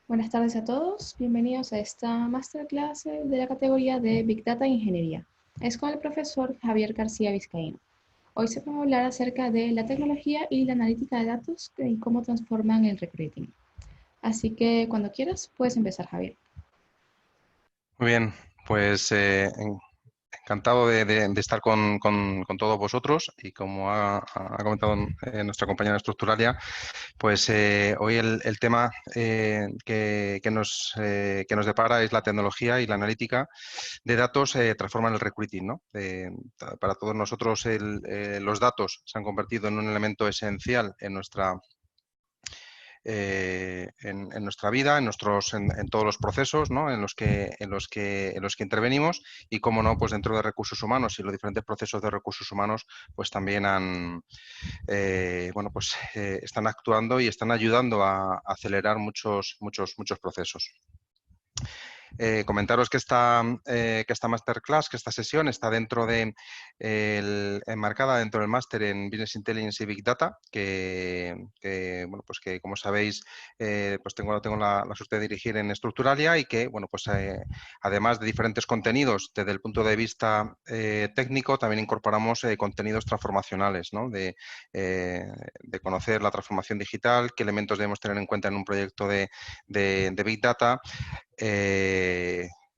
Buenas tardes a todos, bienvenidos a esta masterclass de la categoría de Big Data e Ingeniería. Es con el profesor Javier García Vizcaíno. Hoy se va a hablar acerca de la tecnología y la analítica de datos y cómo transforman el recruiting. Así que cuando quieras, puedes empezar, Javier. Muy bien, pues encantado de estar con todos vosotros y como ha comentado nuestra compañera Estructuralia, pues hoy el tema que nos depara es la tecnología y la analítica de datos transforman el recruiting, ¿no? Para todos nosotros los datos se han convertido en un elemento esencial en nuestra vida, en todos los procesos, ¿no? en los que intervenimos y, cómo no, pues dentro de recursos humanos y los diferentes procesos de recursos humanos, pues también están actuando y están ayudando a acelerar muchos procesos. Comentaros que esta masterclass, que esta sesión está enmarcada dentro del máster en Business Intelligence y Big Data, que como sabéis, pues tengo la suerte de dirigir en Estructuralia y que, además de diferentes contenidos desde el punto de vista técnico, también incorporamos contenidos transformacionales, ¿no? De conocer la transformación digital, qué elementos debemos tener en cuenta en un proyecto de Big Data,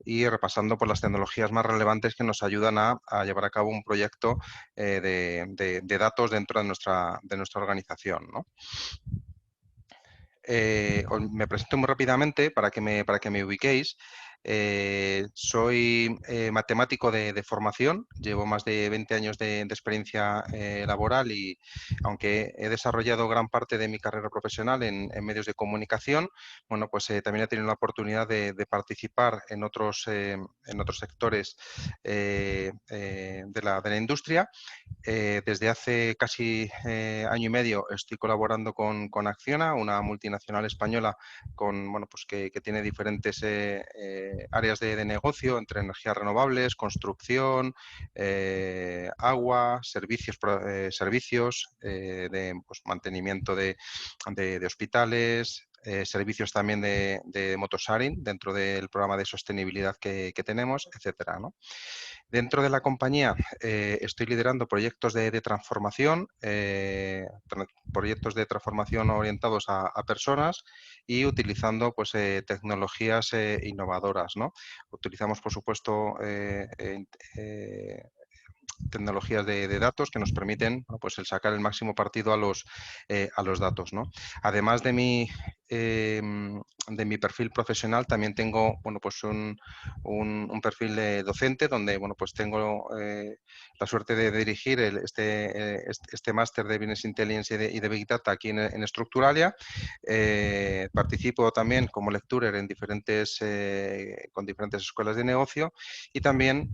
y repasando por las tecnologías más relevantes que nos ayudan a llevar a cabo un proyecto de datos dentro de nuestra organización, ¿no? Me presento muy rápidamente para que me ubiquéis. Soy matemático de formación, llevo más de 20 años de experiencia laboral y, aunque he desarrollado gran parte de mi carrera profesional en medios de comunicación, también he tenido la oportunidad de participar en otros sectores de la industria. Desde hace casi año y medio estoy colaborando con Acciona, una multinacional española que tiene diferentes áreas de negocio, entre energías renovables, construcción, agua, servicios de mantenimiento de hospitales, servicios también de motosharing dentro del programa de sostenibilidad que tenemos, etcétera, ¿no? Dentro de la compañía estoy liderando proyectos de transformación, proyectos de transformación orientados a personas y utilizando tecnologías innovadoras, ¿no? Utilizamos, por supuesto, tecnologías de datos que nos permiten, el sacar el máximo partido a los datos, ¿no? Además de mi perfil profesional, también tengo un perfil de docente donde tengo la suerte de dirigir este máster de Business Intelligence y de Big Data aquí en Estructuralia. Participo también como lecturer con diferentes escuelas de negocio y también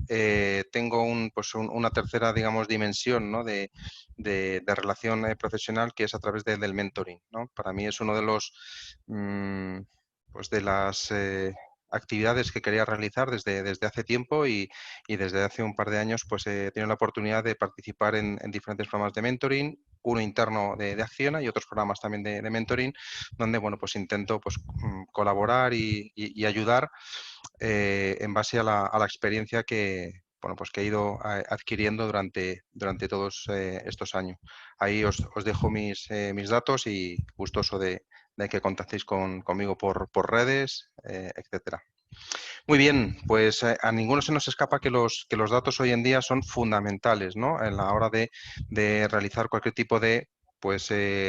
tengo una tercera, digamos, dimensión, ¿no? de relación profesional, que es a través del mentoring, ¿no? Para mí es uno de las actividades que quería realizar desde hace tiempo y desde hace un par de años he tenido la oportunidad de participar en diferentes programas de mentoring, uno interno de Acciona y otros programas también de mentoring, donde intento colaborar y ayudar en base a la experiencia que he ido adquiriendo durante todos estos años. Ahí os dejo mis datos y gustoso de que contactéis conmigo por redes, etcétera. Muy bien, pues a ninguno se nos escapa que los datos hoy en día son fundamentales, ¿no? En la hora de realizar cualquier tipo de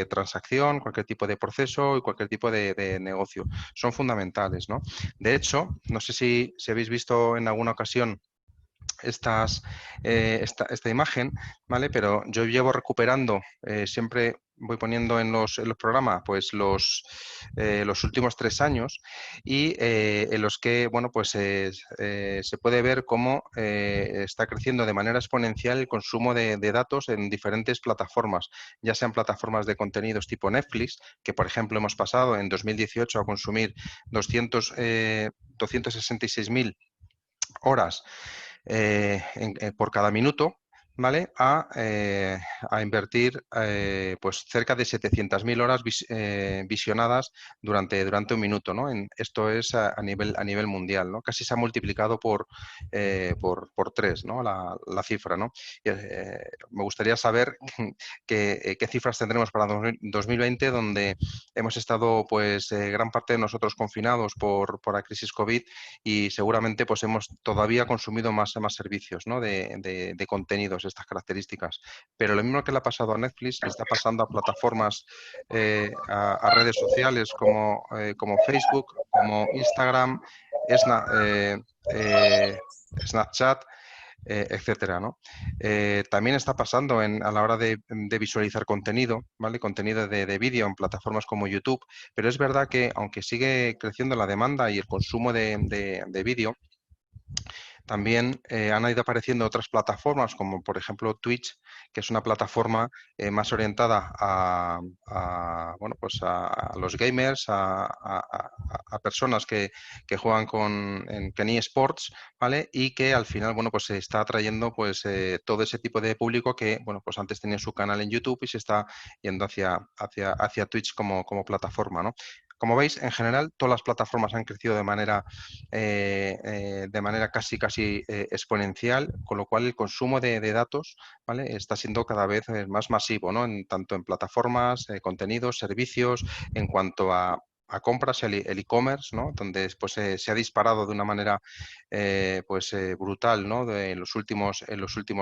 transacción, cualquier tipo de proceso y cualquier tipo de negocio. Son fundamentales, ¿no? De hecho, no sé si habéis visto en alguna ocasión esta imagen, ¿vale? Pero yo llevo recuperando, siempre voy poniendo en los programas los últimos 3 años y en los que se puede ver cómo está creciendo de manera exponencial el consumo de datos en diferentes plataformas, ya sean plataformas de contenidos tipo Netflix, que por ejemplo hemos pasado en 2018 a consumir 266.000 horas por cada minuto, ¿vale? A invertir pues cerca de 700.000 horas visionadas durante un minuto, ¿no? Esto es a nivel mundial, ¿no? Casi se ha multiplicado por 3, ¿no? La cifra, ¿no? Me gustaría saber qué cifras tendremos para 2020, donde hemos estado pues gran parte de nosotros confinados por la crisis COVID y seguramente pues hemos todavía consumido más servicios, ¿no? de contenidos de estas características. Pero lo mismo que le ha pasado a Netflix, le está pasando a plataformas, a redes sociales como Facebook, como Instagram, Snapchat, etcétera, ¿no? También está pasando a la hora de visualizar contenido, ¿vale? Contenido de vídeo en plataformas como YouTube, pero es verdad que aunque sigue creciendo la demanda y el consumo de vídeo, también han ido apareciendo otras plataformas, como por ejemplo Twitch, que es una plataforma más orientada bueno, pues a los gamers, a personas que juegan en eSports, ¿vale? Y que al final, bueno, pues se está atrayendo pues todo ese tipo de público que, bueno, pues antes tenía su canal en YouTube y se está yendo hacia Twitch como plataforma, ¿no? Como veis, en general, todas las plataformas han crecido de manera casi exponencial, con lo cual el consumo de datos, ¿vale? Está siendo cada vez más masivo, ¿no? Tanto en plataformas, contenidos, servicios, en cuanto a compras, el e-commerce, ¿no? Donde pues, se ha disparado de una manera brutal, ¿no? En los últimos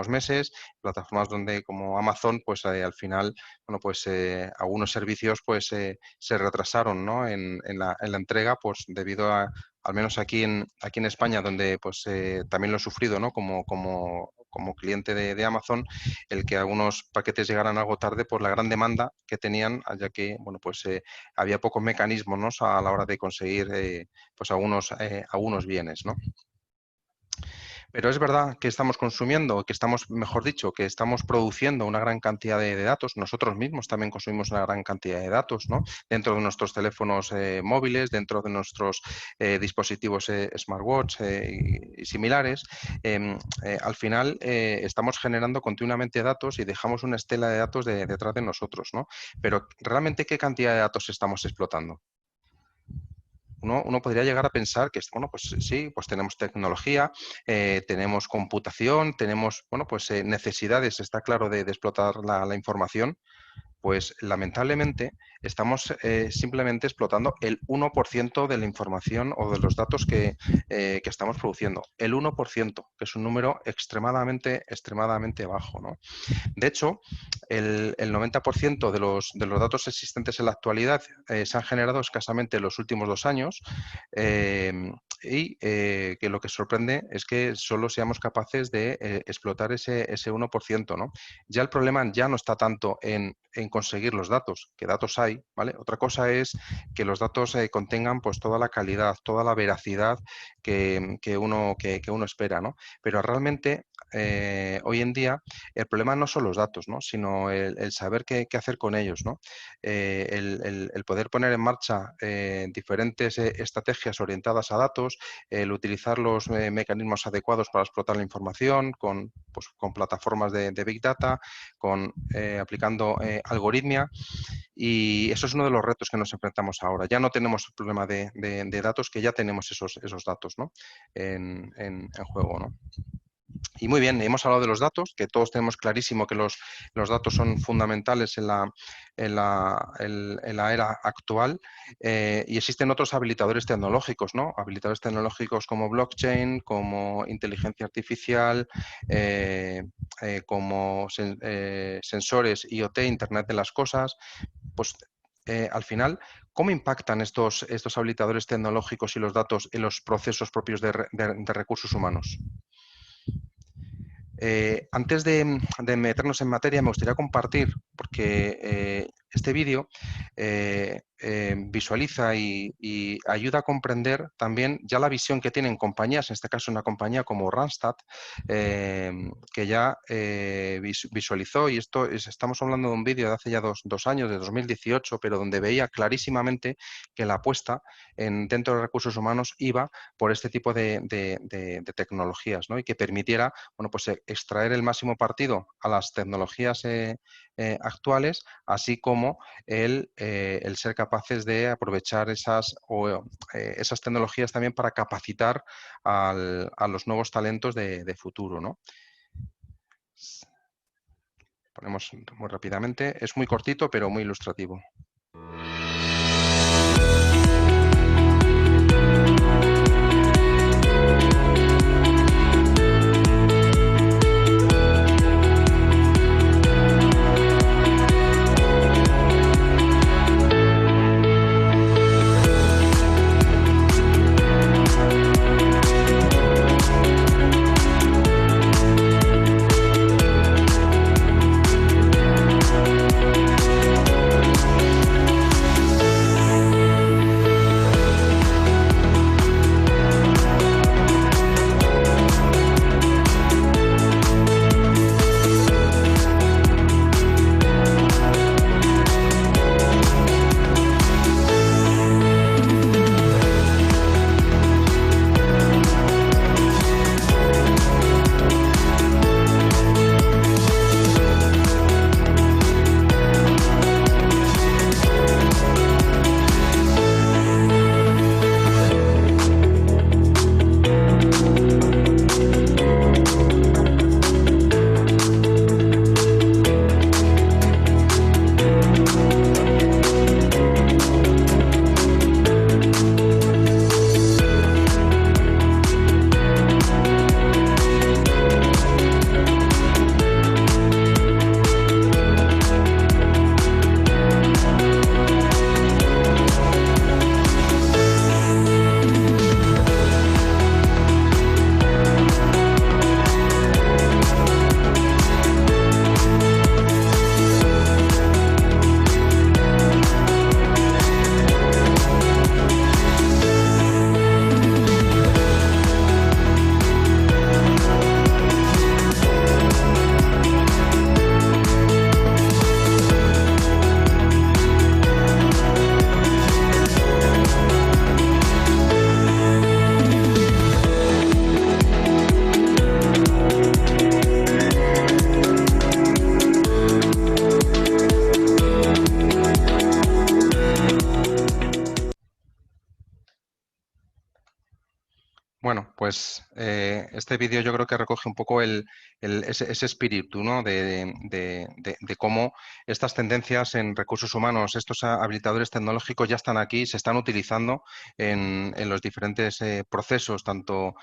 meses, plataformas donde como Amazon, pues al final, bueno, pues algunos servicios pues se retrasaron, ¿no? En la entrega, pues debido al menos aquí en España, donde pues también lo he sufrido, ¿no? Como cliente de Amazon, el que algunos paquetes llegaran algo tarde por la gran demanda que tenían, ya que, bueno, pues había pocos mecanismos, ¿no? A la hora de conseguir pues algunos bienes, ¿no? Pero es verdad que estamos consumiendo, que estamos, mejor dicho, que estamos produciendo una gran cantidad de datos. Nosotros mismos también consumimos una gran cantidad de datos, ¿no? Dentro de nuestros teléfonos móviles, dentro de nuestros dispositivos smartwatch y similares. Al final estamos generando continuamente datos y dejamos una estela de datos detrás de nosotros, ¿no? Pero realmente, ¿qué cantidad de datos estamos explotando? Uno podría llegar a pensar que, bueno, pues sí, pues tenemos tecnología, tenemos computación, tenemos, bueno, pues necesidades, está claro, de explotar la información. Pues lamentablemente estamos simplemente explotando el 1% de la información o de los datos que estamos produciendo. El 1%, que es un número extremadamente bajo, ¿no? De hecho, el 90% de los datos existentes en la actualidad se han generado escasamente en los últimos 2 años que lo que sorprende es que solo seamos capaces de explotar ese 1%, ¿no? Ya el problema ya no está tanto en conseguir los datos, que datos hay, ¿vale? Otra cosa es que los datos contengan pues toda la calidad, toda la veracidad que uno espera, ¿no? Pero realmente hoy en día el problema no son los datos, ¿no? Sino el saber qué hacer con ellos, ¿no? El poder poner en marcha diferentes estrategias orientadas a datos, el utilizar los mecanismos adecuados para explotar la información pues, con plataformas de Big Data, aplicando algoritmia. Y eso es uno de los retos que nos enfrentamos ahora. Ya no tenemos el problema de datos, que ya tenemos esos datos, ¿no? en juego, ¿no? Y muy bien, hemos hablado de los datos, que todos tenemos clarísimo que los datos son fundamentales en la era actual, y existen otros habilitadores tecnológicos, ¿no? Habilitadores tecnológicos como blockchain, como inteligencia artificial, como sensores IoT, Internet de las Cosas. Pues al final, ¿cómo impactan estos habilitadores tecnológicos y los datos en los procesos propios de recursos humanos? Antes de meternos en materia, me gustaría compartir, porque este vídeo visualiza y ayuda a comprender también ya la visión que tienen compañías, en este caso una compañía como Randstad, que ya visualizó, y estamos hablando de un vídeo de hace ya dos años, de 2018, pero donde veía clarísimamente que la apuesta dentro de recursos humanos iba por este tipo de tecnologías, ¿no? Y que permitiera, bueno, pues extraer el máximo partido a las tecnologías actuales, así como el ser capaces de aprovechar esas tecnologías también para capacitar a los nuevos talentos de futuro, ¿no? Ponemos muy rápidamente. Es muy cortito, pero muy ilustrativo. Bueno, pues este vídeo yo creo que recoge un poco ese espíritu, ¿no? de cómo estas tendencias en recursos humanos, estos habilitadores tecnológicos ya están aquí, se están utilizando en los diferentes procesos, tanto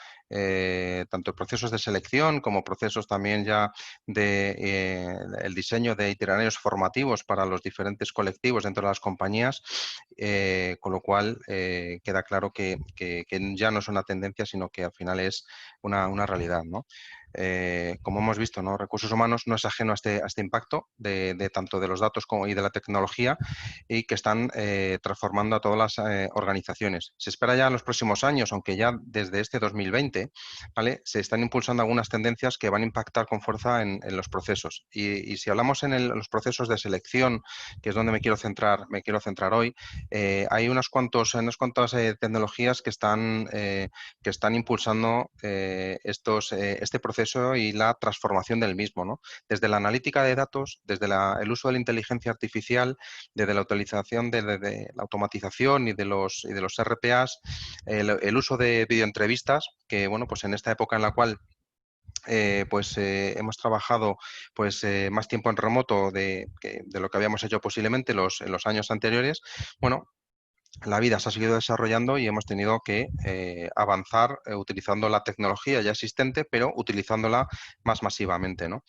procesos de selección como procesos también ya de el diseño de itinerarios formativos para los diferentes colectivos dentro de las compañías, con lo cual queda claro que ya no es una tendencia, sino que al final es una realidad, ¿no? Como hemos visto, ¿no? Recursos humanos no es ajeno a este impacto de tanto de los datos como y de la tecnología, y que están transformando a todas las organizaciones. Se espera ya en los próximos años, aunque ya desde este 2020, ¿vale? Se están impulsando algunas tendencias que van a impactar con fuerza en los procesos. Y si hablamos en los procesos de selección, que es donde me quiero centrar hoy, hay unas cuantas tecnologías que están impulsando este proceso y la transformación del mismo, ¿no? Desde la analítica de datos, desde el uso de la inteligencia artificial, desde la utilización de la automatización y de los RPAs, el uso de videoentrevistas, que bueno, pues en esta época en la cual hemos trabajado más tiempo en remoto de lo que habíamos hecho posiblemente en los años anteriores. Bueno, la vida se ha seguido desarrollando y hemos tenido que avanzar utilizando la tecnología ya existente, pero utilizándola más masivamente, ¿no?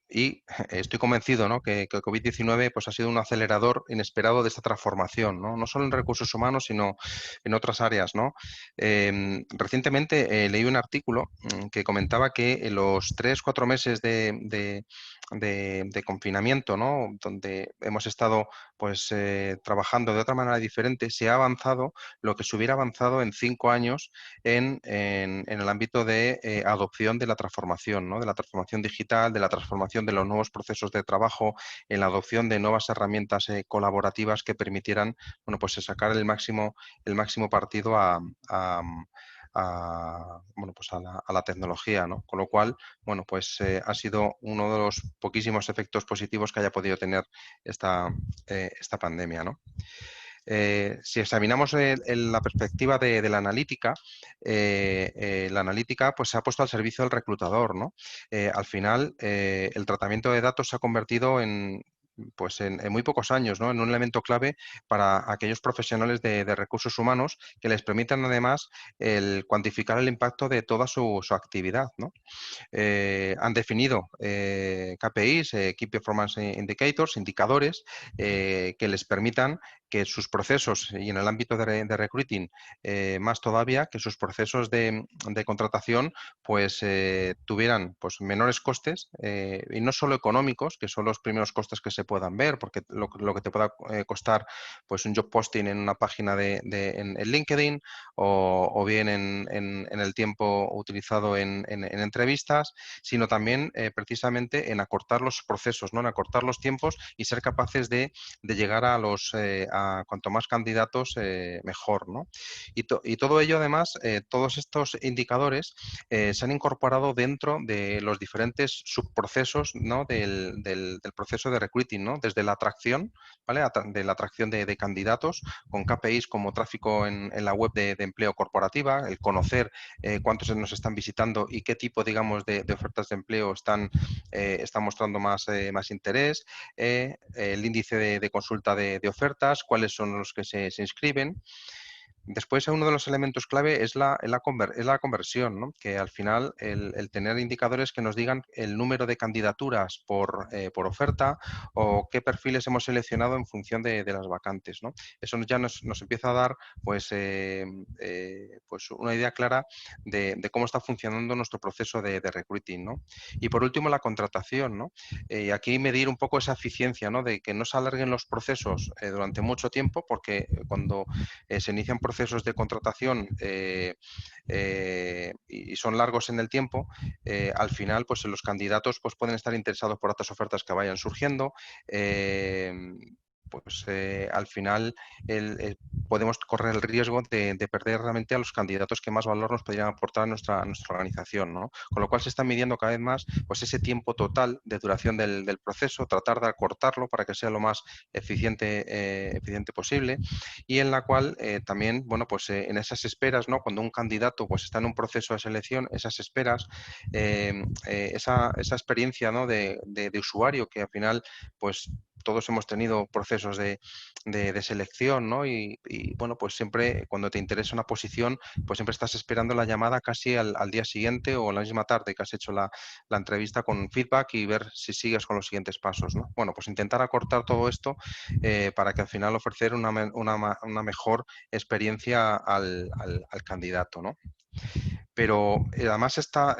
Y estoy convencido, ¿no? que COVID-19 pues, ha sido un acelerador inesperado de esta transformación, ¿no? No solo en recursos humanos, sino en otras áreas, ¿no? Recientemente leí un artículo que comentaba que en los 3-4 meses de confinamiento, ¿no? Donde hemos estado pues trabajando de otra manera diferente, se ha avanzado lo que se hubiera avanzado en 5 años en el ámbito de adopción de la transformación, ¿no? De la transformación digital, de la transformación de los nuevos procesos de trabajo, en la adopción de nuevas herramientas colaborativas que permitieran, bueno, pues sacar el máximo partido bueno, pues a la tecnología, ¿no? Con lo cual, bueno, pues ha sido uno de los poquísimos efectos positivos que haya podido tener esta pandemia, ¿no? Si examinamos la perspectiva de la analítica pues, se ha puesto al servicio del reclutador, ¿no? Al final, el tratamiento de datos se ha convertido pues en muy pocos años, ¿no? En un elemento clave para aquellos profesionales de recursos humanos que les permitan además el cuantificar el impacto de toda su actividad, ¿no? Han definido KPIs, Key Performance Indicators, indicadores que les permitan que sus procesos, y en el ámbito de recruiting más todavía, que sus procesos de contratación pues tuvieran pues, menores costes y no solo económicos, que son los primeros costes que se puedan ver, porque lo que te pueda costar pues un job posting en una página en LinkedIn o bien en el tiempo utilizado en entrevistas, sino también precisamente en acortar los procesos, ¿no? En acortar los tiempos y ser capaces de llegar a cuanto más candidatos mejor, ¿no? Y todo ello además, todos estos indicadores se han incorporado dentro de los diferentes subprocesos, ¿no? del proceso de recruiting, ¿no? Desde la atracción, ¿vale? De la atracción de candidatos con KPIs como tráfico en la web de empleo corporativa, el conocer cuántos nos están visitando y qué tipo, digamos, de ofertas de empleo están mostrando más interés, el índice de consulta de ofertas, cuáles son los que se inscriben. Después, uno de los elementos clave es la conversión, ¿no? Que al final el tener indicadores que nos digan el número de candidaturas por oferta o qué perfiles hemos seleccionado en función de las vacantes, ¿no? Eso ya nos empieza a dar pues, pues una idea clara de cómo está funcionando nuestro proceso de recruiting, ¿no? Y por último, la contratación, ¿no? Aquí medir un poco esa eficiencia, ¿no? De que no se alarguen los procesos durante mucho tiempo, porque cuando se inician procesos de contratación y son largos en el tiempo, al final pues los candidatos pues, pueden estar interesados por otras ofertas que vayan surgiendo. Pues al final podemos correr el riesgo de perder realmente a los candidatos que más valor nos podrían aportar a nuestra organización, ¿no? Con lo cual se está midiendo cada vez más pues, ese tiempo total de duración del proceso, tratar de acortarlo para que sea lo más eficiente posible, y en la cual también, bueno, pues en esas esperas, ¿no? Cuando un candidato pues, está en un proceso de selección, esas esperas, esa experiencia, ¿no? de usuario que al final pues todos hemos tenido procesos de selección, ¿no? Bueno, pues siempre cuando te interesa una posición, pues siempre estás esperando la llamada casi al día siguiente o la misma tarde que has hecho la entrevista con feedback y ver si sigues con los siguientes pasos, ¿no? Bueno, pues intentar acortar todo esto para que al final ofrecer una mejor experiencia al candidato, ¿no? Pero además esta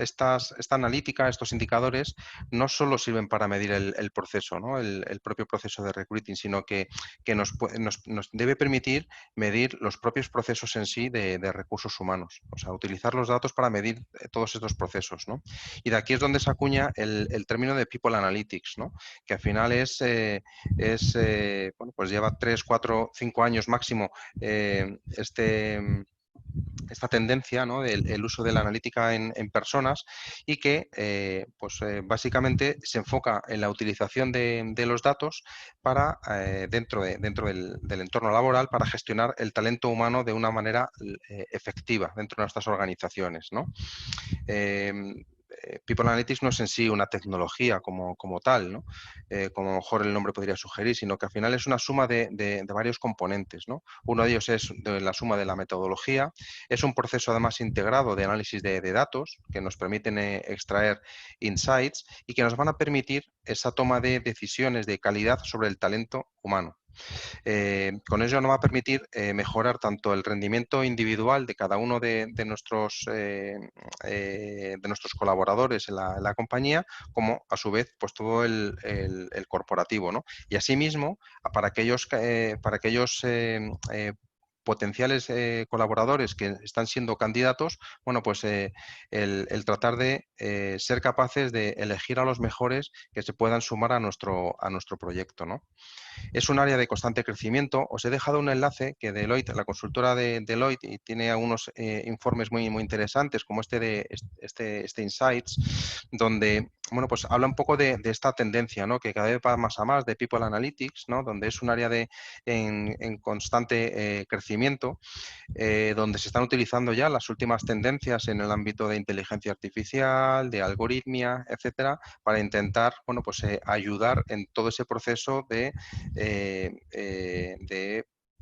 analítica, estos indicadores, no solo sirven para medir el proceso, ¿no? El propio proceso de recruiting, sino que nos debe permitir medir los propios procesos en sí de recursos humanos. O sea, utilizar los datos para medir todos estos procesos, ¿no? Y de aquí es donde se acuña el término de People Analytics, ¿no? Que al final bueno, pues lleva 3, 4, 5 años máximo esta tendencia, ¿no? del uso de la analítica en personas y que pues, básicamente se enfoca en la utilización de los datos para, dentro del entorno laboral para gestionar el talento humano de una manera efectiva dentro de nuestras organizaciones, ¿no? People Analytics no es en sí una tecnología como tal, ¿no? Como a lo mejor el nombre podría sugerir, sino que al final es una suma de varios componentes, ¿no? Uno de ellos es la suma de la metodología, es un proceso además integrado de análisis de datos que nos permiten extraer insights y que nos van a permitir esa toma de decisiones de calidad sobre el talento humano. Con ello nos va a permitir mejorar tanto el rendimiento individual de cada uno de nuestros colaboradores en la compañía, como a su vez pues todo el corporativo, ¿no? Y asimismo, para aquellos potenciales colaboradores que están siendo candidatos, bueno, pues el tratar de ser capaces de elegir a los mejores que se puedan sumar a nuestro proyecto, ¿no? Es un área de constante crecimiento. Os he dejado un enlace que Deloitte, la consultora de Deloitte, y tiene algunos informes muy interesantes, como este Insights, donde bueno, pues habla un poco de esta tendencia, ¿no? Que cada vez va más a más de People Analytics, ¿no? Donde es un área en constante crecimiento, donde se están utilizando ya las últimas tendencias en el ámbito de inteligencia artificial, de algoritmia, etcétera, para intentar, bueno, pues ayudar en todo ese proceso de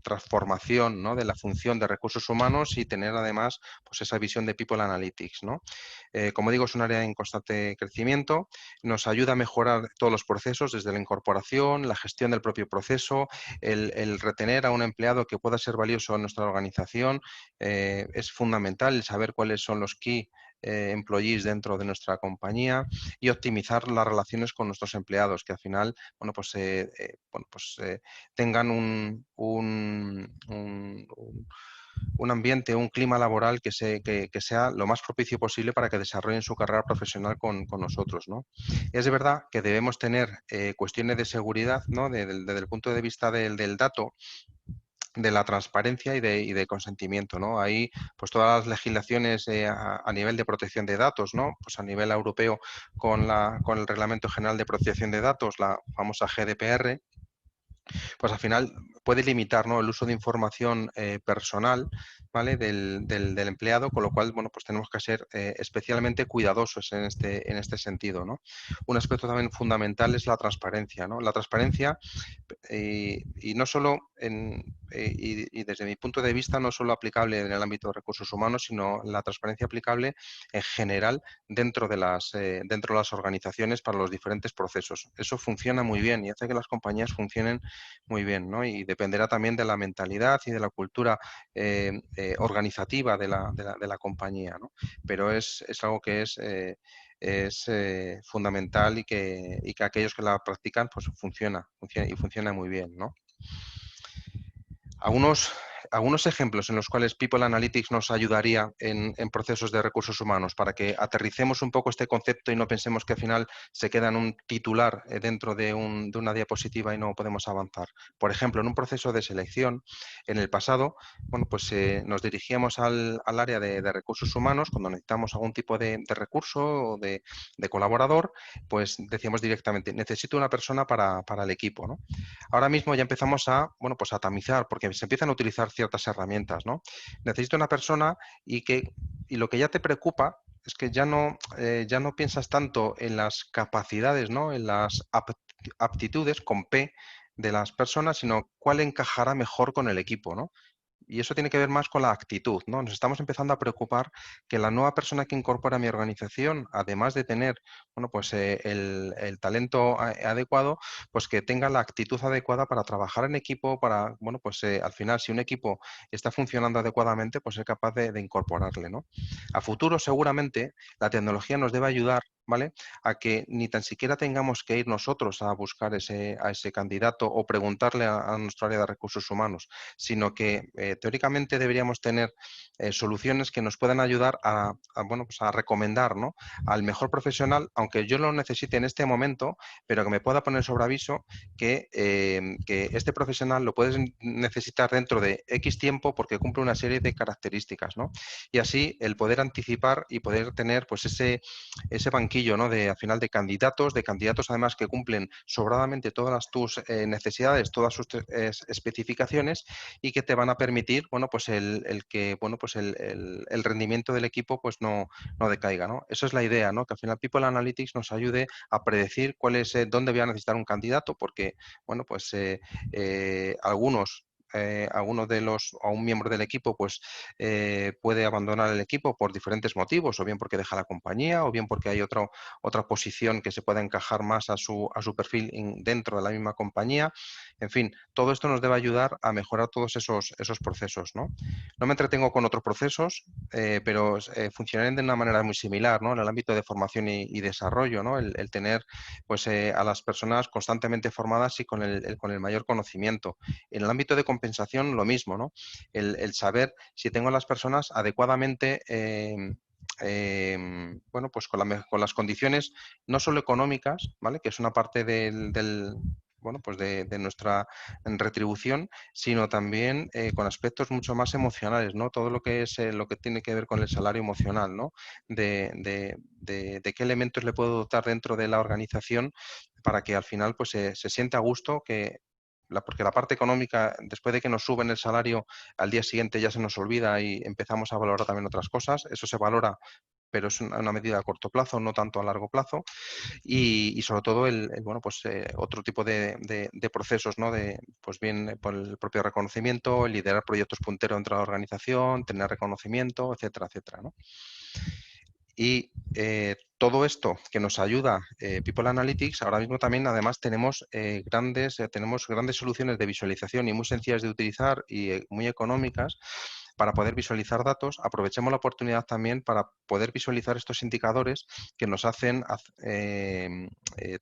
transformación, ¿no? De la función de recursos humanos y tener además pues esa visión de People Analytics, ¿no? Como digo, es un área en constante crecimiento, nos ayuda a mejorar todos los procesos, desde la incorporación, la gestión del propio proceso, el retener a un empleado que pueda ser valioso en nuestra organización. Es fundamental el saber cuáles son los key employees dentro de nuestra compañía y optimizar las relaciones con nuestros empleados, que al final, bueno, tengan un ambiente, un clima laboral que sea lo más propicio posible para que desarrollen su carrera profesional con nosotros, ¿no? Es de verdad que debemos tener cuestiones de seguridad, ¿no? Desde el punto de vista del dato, de la transparencia y de consentimiento, ¿no? Ahí, pues todas las legislaciones a nivel de protección de datos, ¿no? Pues a nivel europeo con el Reglamento General de Protección de Datos, la famosa GDPR, pues al final puede limitar, ¿no? El uso de información personal, ¿vale? Del empleado, con lo cual, bueno, pues tenemos que ser especialmente cuidadosos en este sentido, ¿no? Un aspecto también fundamental es la transparencia, ¿no? La transparencia, y no solo y desde mi punto de vista, no solo aplicable en el ámbito de recursos humanos, sino la transparencia aplicable en general dentro de las organizaciones para los diferentes procesos. Eso funciona muy bien y hace que las compañías funcionen muy bien, ¿no? Y dependerá también de la mentalidad y de la cultura organizativa de la compañía, ¿no? Pero es algo que es fundamental y que aquellos que la practican pues funciona muy bien, ¿no? Algunos, algunos ejemplos en los cuales People Analytics nos ayudaría en procesos de recursos humanos para que aterricemos un poco este concepto y no pensemos que al final se queda en un titular dentro de una diapositiva y no podemos avanzar. Por ejemplo, en un proceso de selección, en el pasado, bueno, pues nos dirigíamos al área de recursos humanos cuando necesitamos algún tipo de recurso o de colaborador, pues decíamos directamente, necesito una persona para el equipo, ¿no? Ahora mismo ya empezamos bueno, pues a tamizar, porque se empiezan a utilizar ciertas herramientas, ¿no? Necesito una persona y lo que ya te preocupa es que ya no piensas tanto en las capacidades, ¿no? En las aptitudes con P de las personas, sino cuál encajará mejor con el equipo, ¿no? Y eso tiene que ver más con la actitud, ¿no? Nos estamos empezando a preocupar que la nueva persona que incorpora a mi organización, además de tener, bueno, pues el talento adecuado, pues que tenga la actitud adecuada para trabajar en equipo, para, bueno, pues al final, si un equipo está funcionando adecuadamente, pues ser capaz de incorporarle, ¿no? A futuro, seguramente, la tecnología nos debe ayudar, ¿vale? A que ni tan siquiera tengamos que ir nosotros a buscar a ese candidato o preguntarle a nuestro área de recursos humanos, sino que teóricamente deberíamos tener soluciones que nos puedan ayudar bueno, pues a recomendar, ¿no? Al mejor profesional, aunque yo lo necesite en este momento, pero que me pueda poner sobre aviso que este profesional lo puedes necesitar dentro de X tiempo porque cumple una serie de características, ¿no? Y así el poder anticipar y poder tener pues ese banquillo, ¿no? Al final de candidatos además que cumplen sobradamente todas tus necesidades, todas sus especificaciones y que te van a permitir, bueno, pues el rendimiento del equipo pues no decaiga, ¿no? Eso es la idea, ¿no? Que al final People Analytics nos ayude a predecir cuál es, dónde voy a necesitar un candidato, porque, bueno, pues algunos a un miembro del equipo pues puede abandonar el equipo por diferentes motivos, o bien porque deja la compañía, o bien porque hay otra posición que se pueda encajar más a su perfil dentro de la misma compañía. En fin, todo esto nos debe ayudar a mejorar todos esos procesos, ¿no? No me entretengo con otros procesos, pero funcionan de una manera muy similar, ¿no? En el ámbito de formación y desarrollo, ¿no? El tener pues, a las personas constantemente formadas y con el mayor conocimiento. En el ámbito de compensación, lo mismo, ¿no? El saber si tengo a las personas adecuadamente bueno, pues con las condiciones no solo económicas, ¿vale? Que es una parte bueno, pues de nuestra retribución, sino también con aspectos mucho más emocionales, ¿no? Todo lo que es lo que tiene que ver con el salario emocional, ¿no? De qué elementos le puedo dotar dentro de la organización para que al final pues se sienta a gusto porque la parte económica, después de que nos suben el salario, al día siguiente ya se nos olvida y empezamos a valorar también otras cosas. Eso se valora, pero es una medida a corto plazo, no tanto a largo plazo. Y sobre todo bueno, pues, otro tipo de procesos, ¿no? Pues bien, por el propio reconocimiento, liderar proyectos punteros dentro de la organización, tener reconocimiento, etcétera, etcétera, ¿no? Y todo esto que nos ayuda People Analytics, ahora mismo también además tenemos grandes soluciones de visualización y muy sencillas de utilizar y muy económicas para poder visualizar datos. Aprovechemos la oportunidad también para poder visualizar estos indicadores que nos hacen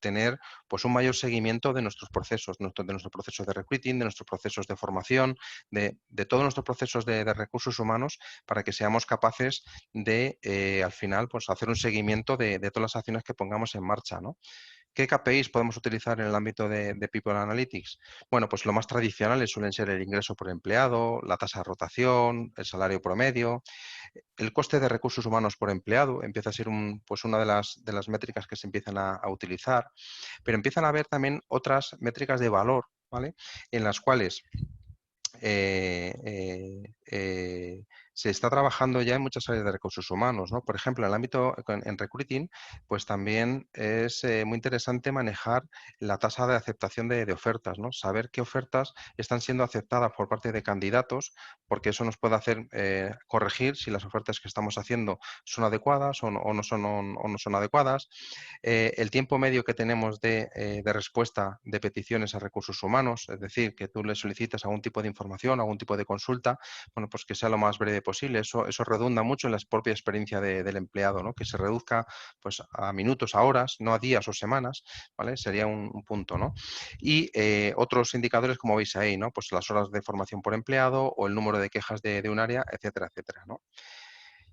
tener pues, un mayor seguimiento de nuestros procesos, de nuestros procesos de recruiting, de nuestros procesos de formación, de todos nuestros procesos de recursos humanos, para que seamos capaces de, al final, pues hacer un seguimiento de todas las acciones que pongamos en marcha, ¿no? ¿Qué KPIs podemos utilizar en el ámbito de People Analytics? Bueno, pues lo más tradicionales suelen ser el ingreso por empleado, la tasa de rotación, el salario promedio, el coste de recursos humanos por empleado. Empieza a ser pues una de las métricas que se empiezan a utilizar, pero empiezan a haber también otras métricas de valor, ¿vale? En las cuales eh, eh, eh, se está trabajando ya en muchas áreas de recursos humanos, ¿no? Por ejemplo, en el ámbito en recruiting, pues también es muy interesante manejar la tasa de aceptación de ofertas, ¿no? Saber qué ofertas están siendo aceptadas por parte de candidatos, porque eso nos puede hacer corregir si las ofertas que estamos haciendo son adecuadas o no son adecuadas. El tiempo medio que tenemos de respuesta de peticiones a recursos humanos, es decir, que tú le solicitas algún tipo de información, algún tipo de consulta, bueno, pues que sea lo más breve posible. Eso redunda mucho en la propia experiencia del empleado, ¿no? Que se reduzca pues, a minutos, a horas, no a días o semanas, ¿vale? Sería un punto, ¿no? Y otros indicadores, como veis ahí, ¿no? Pues las horas de formación por empleado o el número de quejas de un área, etcétera, etcétera, ¿no?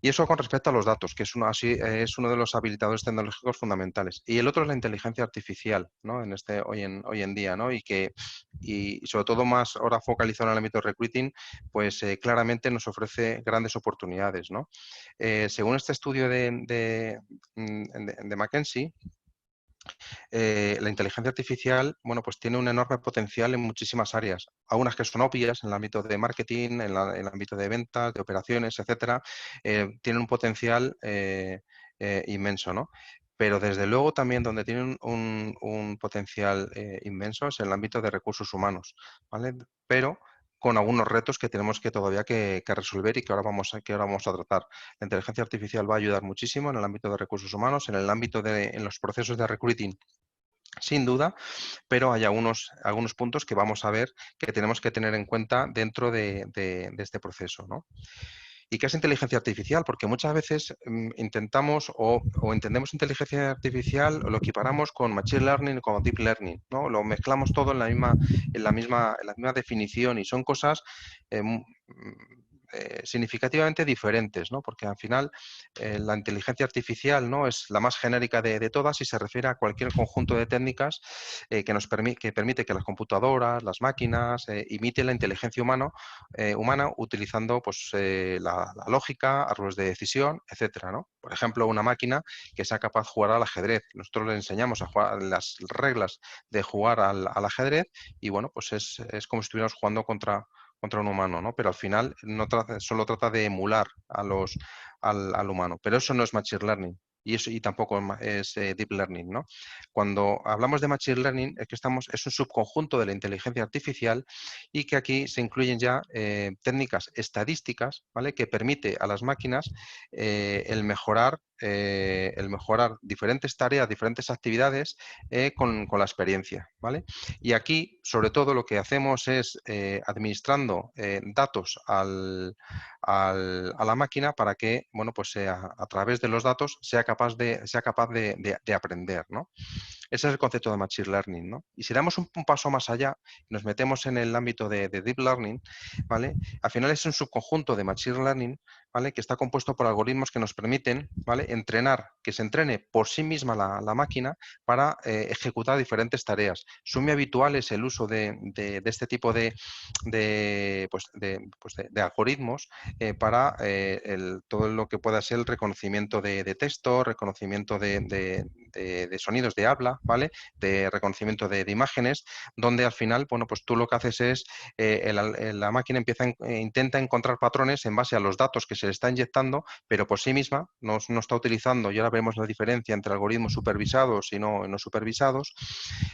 Y eso con respecto a los datos, que es uno de los habilitadores tecnológicos fundamentales. Y el otro es la inteligencia artificial, ¿no? Hoy en día, ¿no? Y sobre todo más ahora focalizado en el ámbito de recruiting, pues claramente nos ofrece grandes oportunidades, ¿no? Según este estudio de McKinsey, la inteligencia artificial, bueno, pues tiene un enorme potencial en muchísimas áreas. Algunas que son obvias en el ámbito de marketing, en el ámbito de ventas, de operaciones, etcétera, tienen un potencial inmenso, ¿no? Pero desde luego también donde tienen un potencial inmenso es en el ámbito de recursos humanos, ¿vale? Pero con algunos retos que tenemos todavía que resolver y que ahora vamos a tratar. La inteligencia artificial va a ayudar muchísimo en el ámbito de recursos humanos, en el ámbito en los procesos de recruiting, sin duda, pero hay algunos puntos que vamos a ver que tenemos que tener en cuenta dentro de este proceso, ¿no? ¿Y qué es inteligencia artificial? Porque muchas veces intentamos o entendemos inteligencia artificial o lo equiparamos con machine learning o con deep learning, ¿no? Lo mezclamos todo en la misma definición y son cosas significativamente diferentes, ¿no? Porque al final la inteligencia artificial, ¿no? Es la más genérica de todas y se refiere a cualquier conjunto de técnicas que permite que las computadoras, las máquinas, imiten la inteligencia humana utilizando pues, la lógica, árboles de decisión, etcétera, ¿no? Por ejemplo, una máquina que sea capaz de jugar al ajedrez. Nosotros le enseñamos a jugar las reglas de jugar al ajedrez y bueno, pues es como si estuviéramos jugando contra un humano, ¿no? Pero al final solo trata de emular al humano. Pero eso no es machine learning. y tampoco es deep learning, ¿no? Cuando hablamos de machine learning es que es un subconjunto de la inteligencia artificial y que aquí se incluyen ya técnicas estadísticas, ¿vale? Que permite a las máquinas el mejorar diferentes tareas, diferentes actividades con la experiencia, ¿vale? Y aquí, sobre todo, lo que hacemos es administrando datos a la máquina para que, bueno, pues a través de los datos sea capaz de aprender, ¿no? Ese es el concepto de Machine Learning, ¿no? Y si damos un paso más allá, nos metemos en el ámbito de Deep Learning, ¿vale? Al final es un subconjunto de Machine Learning, ¿vale? Que está compuesto por algoritmos que nos permiten, ¿vale? Que se entrene por sí misma la máquina para ejecutar diferentes tareas. Muy habitual es el uso de este tipo de algoritmos para todo lo que pueda ser el reconocimiento de texto, reconocimiento de sonidos de habla, ¿vale? De reconocimiento de imágenes, donde al final, bueno, pues tú lo que haces es, la máquina intenta encontrar patrones en base a los datos que se le está inyectando, pero por sí misma no está utilizando, y ahora vemos la diferencia entre algoritmos supervisados y no supervisados,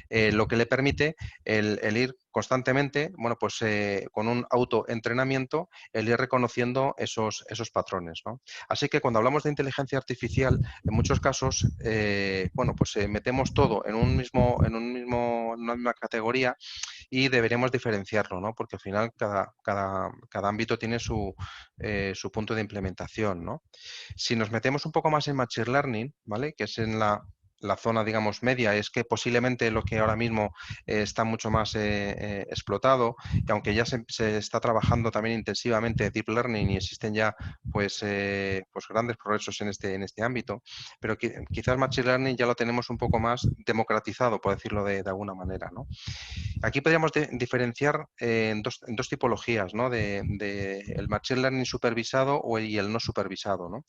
lo que le permite el ir constantemente, bueno, pues con un autoentrenamiento, el ir reconociendo esos patrones, ¿no? Así que cuando hablamos de inteligencia artificial, en muchos casos, bueno, pues metemos todo en una misma categoría y deberíamos diferenciarlo, ¿no? Porque al final cada ámbito tiene su punto de implementación, ¿no? Si nos metemos un poco más en Machine Learning, ¿vale? Que es en la zona, digamos, media, es que posiblemente lo que ahora mismo está mucho más explotado, y aunque ya se está trabajando también intensivamente Deep Learning y existen ya pues grandes progresos en este ámbito, pero quizás Machine Learning ya lo tenemos un poco más democratizado, por decirlo de alguna manera, ¿no? Aquí podríamos diferenciar en dos tipologías, ¿no? De el Machine Learning supervisado y el no supervisado, ¿no?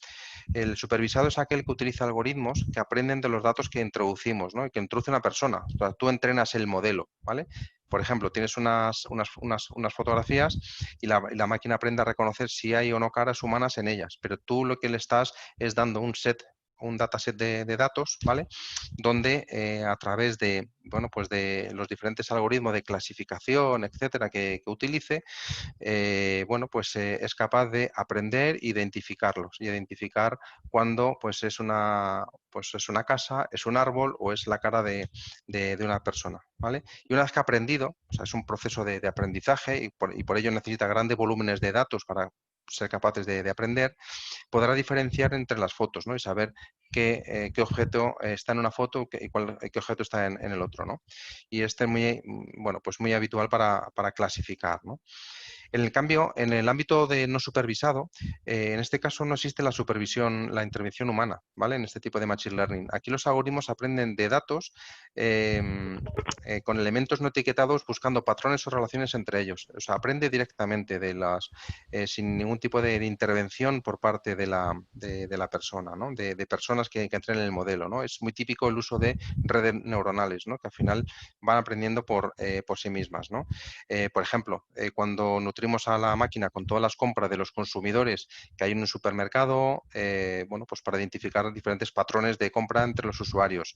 El supervisado es aquel que utiliza algoritmos que aprenden de los datos que introducimos, ¿no? Y que introduce una persona. O sea, tú entrenas el modelo, ¿vale? Por ejemplo, tienes unas fotografías y la máquina aprende a reconocer si hay o no caras humanas en ellas, pero tú lo que le estás es dando un dataset de datos, ¿vale? Donde a través de, bueno, pues de los diferentes algoritmos de clasificación, etcétera, que utilice, bueno, pues es capaz de aprender e identificarlos y identificar cuando pues es una casa, es un árbol o es la cara de una persona, ¿vale? Y una vez que ha aprendido, o sea, es un proceso de aprendizaje y por ello necesita grandes volúmenes de datos para ser capaces de aprender, podrá diferenciar entre las fotos, ¿no? Y saber qué objeto está en una foto qué objeto está en el otro, ¿no? Y este es bueno, pues muy habitual para clasificar, ¿no? En el cambio, en el ámbito de no supervisado, en este caso no existe la supervisión, la intervención humana, ¿vale? En este tipo de Machine Learning. Aquí los algoritmos aprenden de datos con elementos no etiquetados buscando patrones o relaciones entre ellos. O sea, aprende directamente sin ningún tipo de intervención por parte de la persona, ¿no? De personas que entren en el modelo, ¿no? Es muy típico el uso de redes neuronales, ¿no? Que al final van aprendiendo por sí mismas, ¿no? Por ejemplo, cuando nutrimos a la máquina con todas las compras de los consumidores que hay en un supermercado, bueno, pues para identificar diferentes patrones de compra entre los usuarios.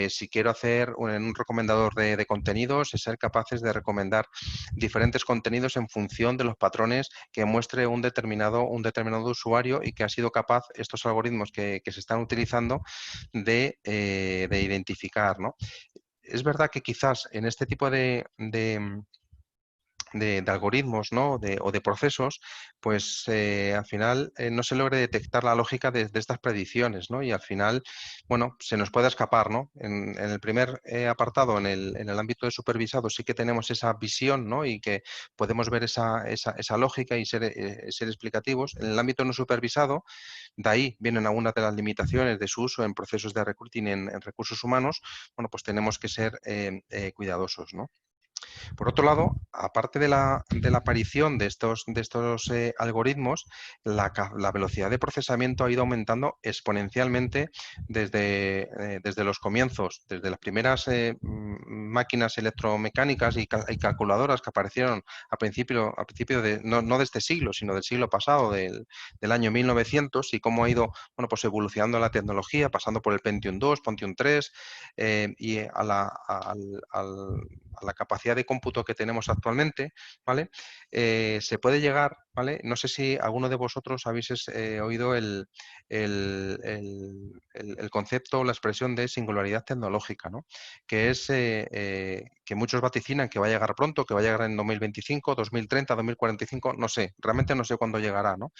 Si quiero hacer un recomendador de contenidos, es ser capaces de recomendar diferentes contenidos en función de los patrones que muestre un determinado usuario y que ha sido capaz estos algoritmos que se están utilizando de identificar, ¿no? Es verdad que quizás en este tipo de algoritmos, ¿no? O de procesos, pues al final no se logre detectar la lógica de estas predicciones, ¿no? Y al final, bueno, se nos puede escapar, ¿no? En el primer apartado, en el ámbito de supervisado, sí que tenemos esa visión, ¿no? Y que podemos ver esa lógica y ser explicativos. En el ámbito no supervisado, de ahí vienen algunas de las limitaciones de su uso en procesos de recruiting en recursos humanos, bueno, pues tenemos que ser cuidadosos, ¿no? Por otro lado, aparte de la aparición de estos algoritmos, la velocidad de procesamiento ha ido aumentando exponencialmente desde los comienzos, desde las primeras máquinas electromecánicas y calculadoras que aparecieron a principio de, no de este siglo, sino del siglo pasado, del año 1900, y cómo ha ido, bueno, pues evolucionando la tecnología, pasando por el Pentium 2, Pentium 3, y a la capacidad de cómputo que tenemos actualmente, ¿vale? Se puede llegar, ¿vale? No sé si alguno de vosotros habéis oído el concepto o la expresión de singularidad tecnológica, ¿no? Que es que muchos vaticinan que va a llegar pronto, que va a llegar en 2025, 2030, 2045, no sé, realmente no sé cuándo llegará, ¿no?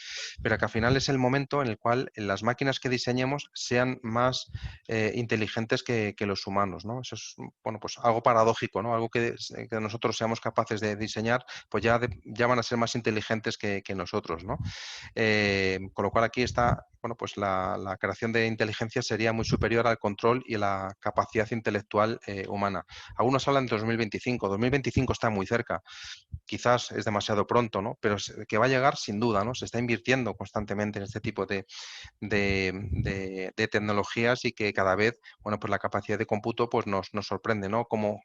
Pero que al final es el momento en el cual las máquinas que diseñemos sean más inteligentes que los humanos, ¿no? Eso es, bueno, pues algo paradójico, ¿no? Algo que nosotros seamos capaces de diseñar, pues ya van a ser más inteligentes que nosotros, ¿no? Con lo cual aquí está, bueno, pues la creación de inteligencia sería muy superior al control y la capacidad intelectual humana. Algunos hablan de 2025, 2025 está muy cerca, quizás es demasiado pronto, ¿no? Pero que va a llegar sin duda, ¿no? Se está invirtiendo constantemente en este tipo de tecnologías y que cada vez, bueno, pues la capacidad de cómputo pues nos sorprende, ¿no? Cómo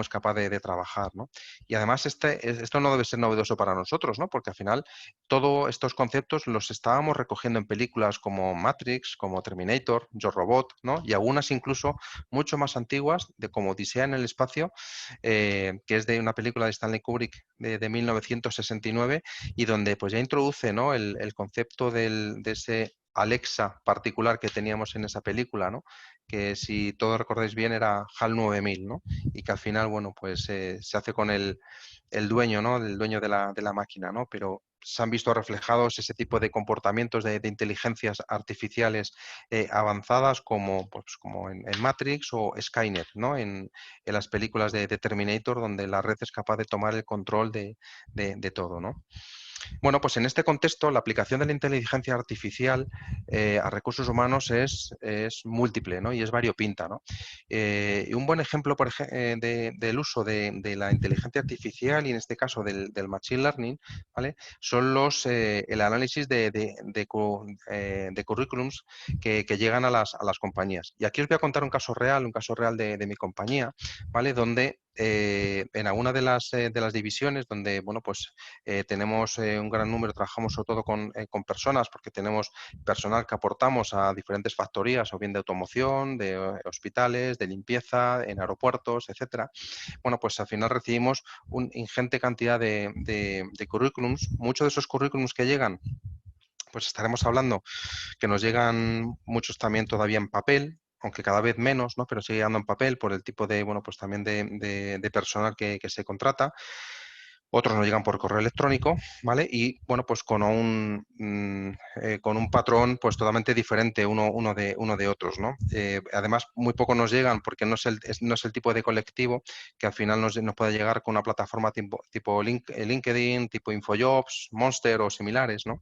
es capaz de trabajar, ¿no? Y además esto no debe ser novedoso para nosotros, ¿no? Porque al final todos estos conceptos los estábamos recogiendo en películas como Matrix, como Terminator, Yo Robot, ¿no? Y algunas incluso mucho más antiguas, de como Odisea en el espacio, que es de una película de Stanley Kubrick de 1969 y donde pues ya introduce, ¿no? el concepto de ese Alexa particular que teníamos en esa película, ¿no? Que si todos recordáis bien era HAL 9000, ¿no? Y que al final, bueno, pues se hace con el dueño, ¿no? El dueño de la máquina, ¿no? Pero se han visto reflejados ese tipo de comportamientos de inteligencias artificiales avanzadas como, pues, como en Matrix o Skynet, ¿no? En las películas de Terminator, donde la red es capaz de tomar el control de todo, ¿no? Bueno, pues en este contexto, la aplicación de la inteligencia artificial a recursos humanos es múltiple, ¿no? Y es variopinta, ¿no? Y un buen ejemplo del uso de la inteligencia artificial y en este caso del machine learning, ¿vale? Son el análisis de currículums que llegan a las compañías. Y aquí os voy a contar un caso real de mi compañía, ¿vale? Donde en alguna de las divisiones donde, bueno, pues tenemos un gran número, trabajamos sobre todo con personas porque tenemos personal que aportamos a diferentes factorías o bien de automoción, de hospitales, de limpieza, en aeropuertos, etcétera. Bueno, pues al final recibimos una ingente cantidad de currículums. Muchos de esos currículums que llegan, pues estaremos hablando que nos llegan muchos también todavía en papel, aunque cada vez menos, ¿no? Pero sigue llegando en papel por el tipo de, bueno, pues también de personal que se contrata. Otros nos llegan por correo electrónico, ¿vale? Y bueno, pues con un patrón pues totalmente diferente uno de otros, ¿no? Además, muy poco nos llegan porque no es el tipo de colectivo que al final nos puede llegar con una plataforma tipo LinkedIn, tipo InfoJobs, Monster o similares, ¿no?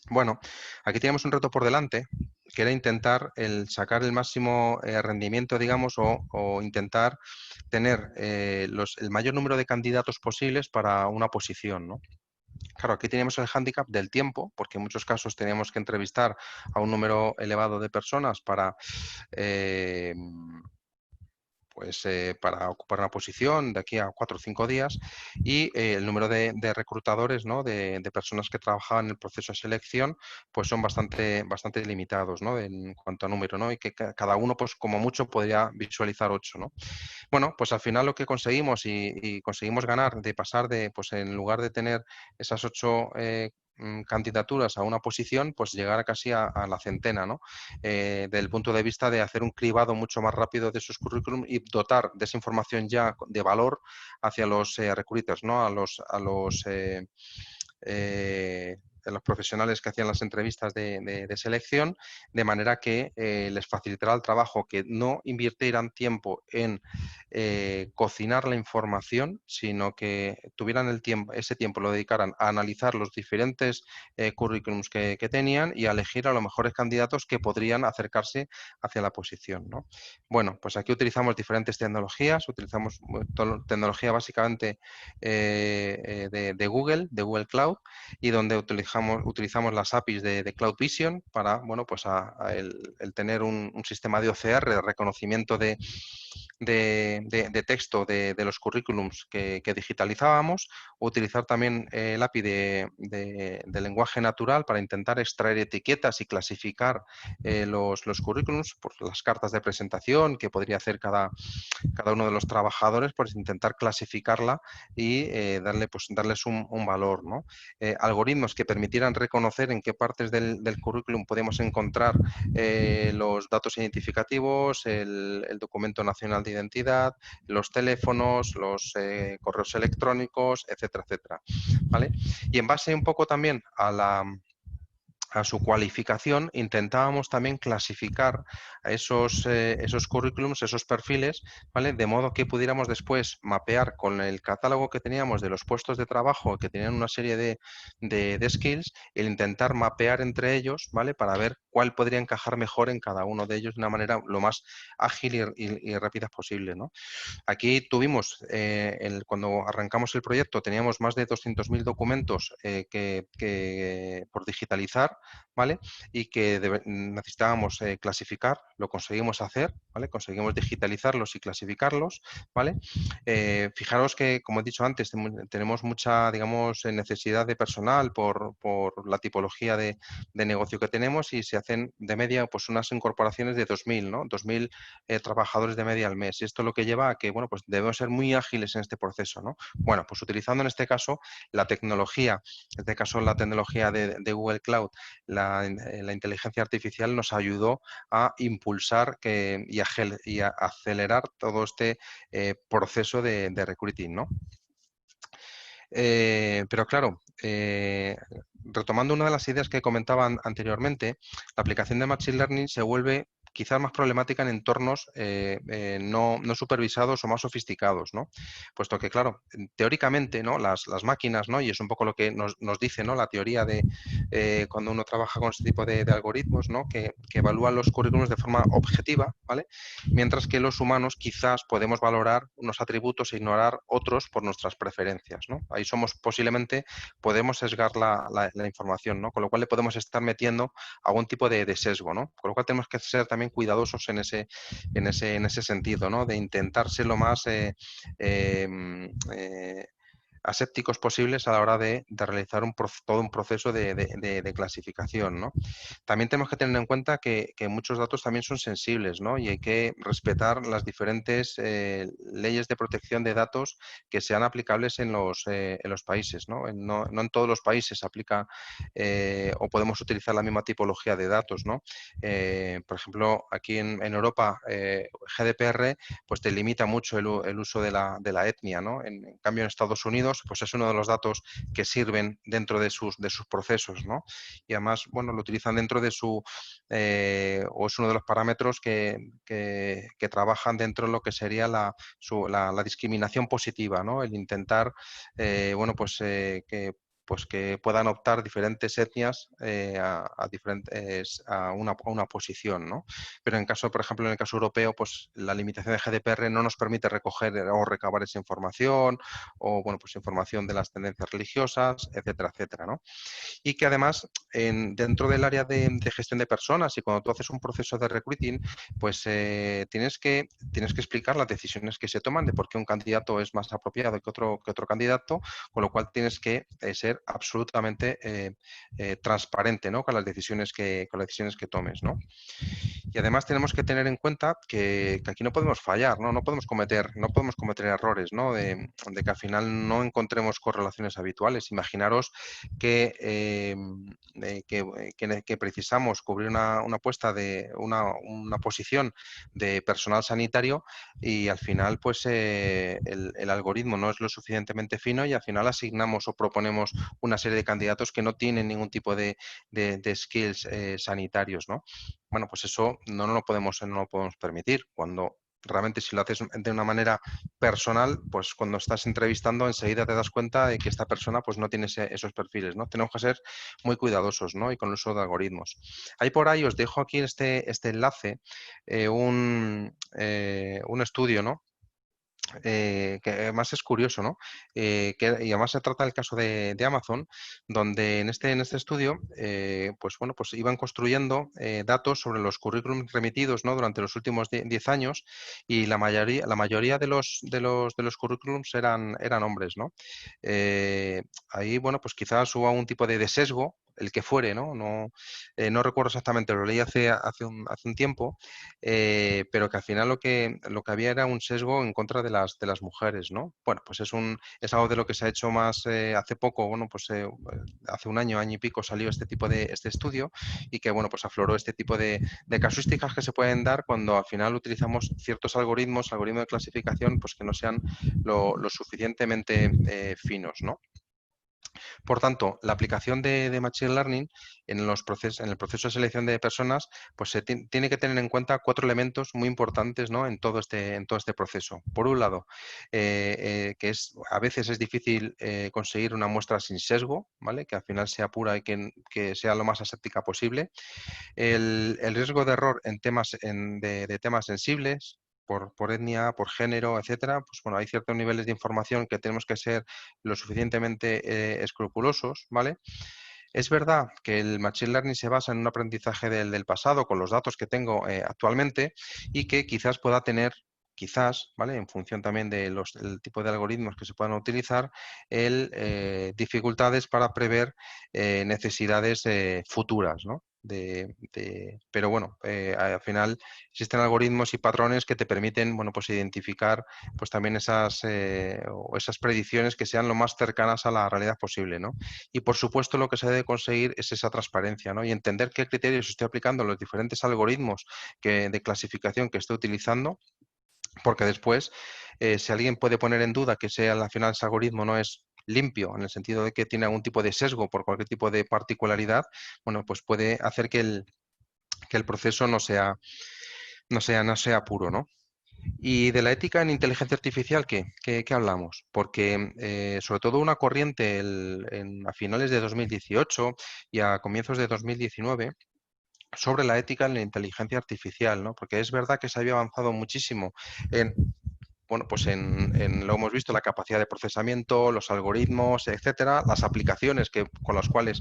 Bueno, aquí tenemos un reto por delante, que era intentar sacar el máximo rendimiento, digamos, o intentar tener el mayor número de candidatos posibles para una posición, ¿no? Claro, aquí tenemos el hándicap del tiempo, porque en muchos casos teníamos que entrevistar a un número elevado de personas eh, para ocupar una posición de aquí a 4 o 5 días y el número de reclutadores, ¿no? de personas que trabajaban en el proceso de selección, pues son bastante limitados, ¿no? En cuanto a número, ¿no? Y que cada uno, pues como mucho, podría visualizar 8, ¿no? Bueno, pues al final lo que conseguimos y conseguimos ganar de pasar pues en lugar de tener esas 8 candidaturas a una posición, pues llegar a casi a la centena, ¿no? Desde el punto de vista de hacer un cribado mucho más rápido de sus currículum y dotar de esa información ya de valor hacia los recruiters, ¿no? A los los profesionales que hacían las entrevistas de selección, de manera que les facilitará el trabajo, que no invirtieran tiempo en cocinar la información, sino que tuvieran ese tiempo lo dedicaran a analizar los diferentes currículums que tenían y a elegir a los mejores candidatos que podrían acercarse hacia la posición, ¿no? Bueno, pues aquí utilizamos diferentes tecnologías, utilizamos tecnología básicamente de Google Cloud, y donde utilizamos las APIs de Cloud Vision para, bueno, pues el tener un sistema de OCR, de reconocimiento de texto de los currículums que digitalizábamos, utilizar también el API de lenguaje natural para intentar extraer etiquetas y clasificar los currículums por las cartas de presentación que podría hacer cada uno de los trabajadores, pues intentar clasificarla y darles un valor, ¿no? Algoritmos que permitieran reconocer en qué partes del currículum podemos encontrar los datos identificativos, el documento nacional de identidad, los teléfonos, los correos electrónicos, etcétera, etcétera. ¿Vale? Y en base un poco también a su cualificación, intentábamos también clasificar a esos currículums, esos perfiles, ¿vale? De modo que pudiéramos después mapear con el catálogo que teníamos de los puestos de trabajo que tenían una serie de skills, el intentar mapear entre ellos, ¿vale? Para ver cuál podría encajar mejor en cada uno de ellos de una manera lo más ágil y rápida posible, ¿no? Aquí tuvimos, cuando arrancamos el proyecto, teníamos más de 200.000 documentos por digitalizar, ¿vale? Y que necesitábamos clasificar, lo conseguimos hacer, ¿vale? Conseguimos digitalizarlos y clasificarlos, ¿vale? Fijaros que, como he dicho antes, tenemos mucha, digamos, necesidad de personal por la tipología de negocio que tenemos, y se hacen de media pues unas incorporaciones de 2.000, ¿no? 2.000 trabajadores de media al mes. Y esto lo que lleva a que, bueno, pues debemos ser muy ágiles en este proceso, ¿no? Bueno, pues utilizando en este caso la tecnología, en este caso la tecnología de Google Cloud, la inteligencia artificial nos ayudó a impulsar y a acelerar todo este proceso de recruiting, ¿no? Pero claro, retomando una de las ideas que comentaban anteriormente, la aplicación de Machine Learning se vuelve quizás más problemática en entornos no supervisados o más sofisticados, ¿no? Puesto que, claro, teóricamente, ¿no? Las máquinas, ¿no? Y es un poco lo que nos dice, ¿no? La teoría de cuando uno trabaja con este tipo de algoritmos, ¿no? Que evalúan los currículums de forma objetiva, ¿vale? Mientras que los humanos quizás podemos valorar unos atributos e ignorar otros por nuestras preferencias, ¿no? Ahí podemos sesgar la información, ¿no? Con lo cual le podemos estar metiendo algún tipo de sesgo, ¿no? Con lo cual tenemos que ser también cuidadosos en ese sentido, ¿no? De intentar ser lo más asépticos posibles a la hora de realizar todo un proceso de clasificación, ¿no? También tenemos que tener en cuenta que muchos datos también son sensibles, ¿no? Y hay que respetar las diferentes leyes de protección de datos que sean aplicables en los países, ¿no? No en todos los países se aplica o podemos utilizar la misma tipología de datos, ¿no? Por ejemplo, aquí en Europa, GDPR pues te limita mucho el uso de la etnia, ¿no? En cambio, en Estados Unidos, pues es uno de los datos que sirven dentro de sus procesos, ¿no? Y además, bueno, lo utilizan dentro de o es uno de los parámetros que trabajan dentro de lo que sería la discriminación positiva, ¿no? El intentar, bueno, pues que puedan optar diferentes etnias a una posición, ¿no? Pero por ejemplo, en el caso europeo, pues la limitación de GDPR no nos permite recoger o recabar esa información, o bueno, pues información de las tendencias religiosas, etcétera, etcétera, ¿no? Y que además dentro del área de gestión de personas, y cuando tú haces un proceso de recruiting, pues tienes que explicar las decisiones que se toman de por qué un candidato es más apropiado que otro candidato, con lo cual tienes que ser absolutamente transparente, ¿no? Con las decisiones que tomes, ¿no? Y además tenemos que tener en cuenta que aquí no podemos fallar, ¿no? No podemos cometer errores, ¿no? De que al final no encontremos correlaciones habituales. Imaginaros que que precisamos cubrir una puesta de una posición de personal sanitario y al final pues el algoritmo no es lo suficientemente fino y al final asignamos o proponemos una serie de candidatos que no tienen ningún tipo de skills sanitarios, ¿no? Bueno, pues eso no lo podemos permitir. Cuando realmente si lo haces de una manera personal, pues cuando estás entrevistando enseguida te das cuenta de que esta persona pues no tiene esos perfiles, ¿no? Tenemos que ser muy cuidadosos, ¿no? Y con el uso de algoritmos. Ahí por ahí os dejo aquí este enlace, un estudio, ¿no? Que además es curioso, ¿no? Y además se trata del caso de Amazon, donde en este estudio, pues bueno, pues iban construyendo datos sobre los currículums remitidos, ¿no? Durante los últimos 10 años y la mayoría de los currículums eran hombres, ¿no? Ahí, bueno, pues quizás hubo un tipo de sesgo, el que fuere, ¿no? No recuerdo exactamente, lo leí hace un tiempo, pero que al final lo que había era un sesgo en contra de las mujeres, ¿no? Bueno, pues es algo de lo que se ha hecho más hace poco, bueno, pues hace un año y pico salió este estudio y que, bueno, pues afloró este tipo de casuísticas que se pueden dar cuando al final utilizamos ciertos algoritmos de clasificación, pues que no sean lo suficientemente finos, ¿no? Por tanto, la aplicación de Machine Learning en el proceso de selección de personas, pues se tiene que tener en cuenta 4 elementos muy importantes, ¿no? en todo este proceso. Por un lado, que a veces es difícil conseguir una muestra sin sesgo, ¿vale? Que al final sea pura y que sea lo más aséptica posible. El riesgo de error en temas de temas sensibles, por etnia, por género, etcétera, pues bueno, hay ciertos niveles de información que tenemos que ser lo suficientemente escrupulosos, ¿vale? Es verdad que el Machine Learning se basa en un aprendizaje del pasado con los datos que tengo actualmente y que quizás pueda tener, quizás, ¿vale? En función también del tipo de algoritmos que se puedan utilizar, dificultades para prever necesidades futuras, ¿no? Pero bueno, al final existen algoritmos y patrones que te permiten, bueno, pues identificar pues también esas predicciones que sean lo más cercanas a la realidad posible, ¿no? Y por supuesto lo que se debe conseguir es esa transparencia, ¿no? Y entender qué criterios estoy aplicando los diferentes algoritmos de clasificación que estoy utilizando, porque después, si alguien puede poner en duda que al final ese algoritmo no es limpio, en el sentido de que tiene algún tipo de sesgo por cualquier tipo de particularidad, bueno, pues puede hacer que el proceso no sea puro, ¿no? Y de la ética en inteligencia artificial, ¿qué hablamos? Porque sobre todo una corriente a finales de 2018 y a comienzos de 2019 sobre la ética en la inteligencia artificial, ¿no? Porque es verdad que se había avanzado muchísimo en, bueno, pues lo hemos visto, la capacidad de procesamiento, los algoritmos, etcétera, las aplicaciones con las cuales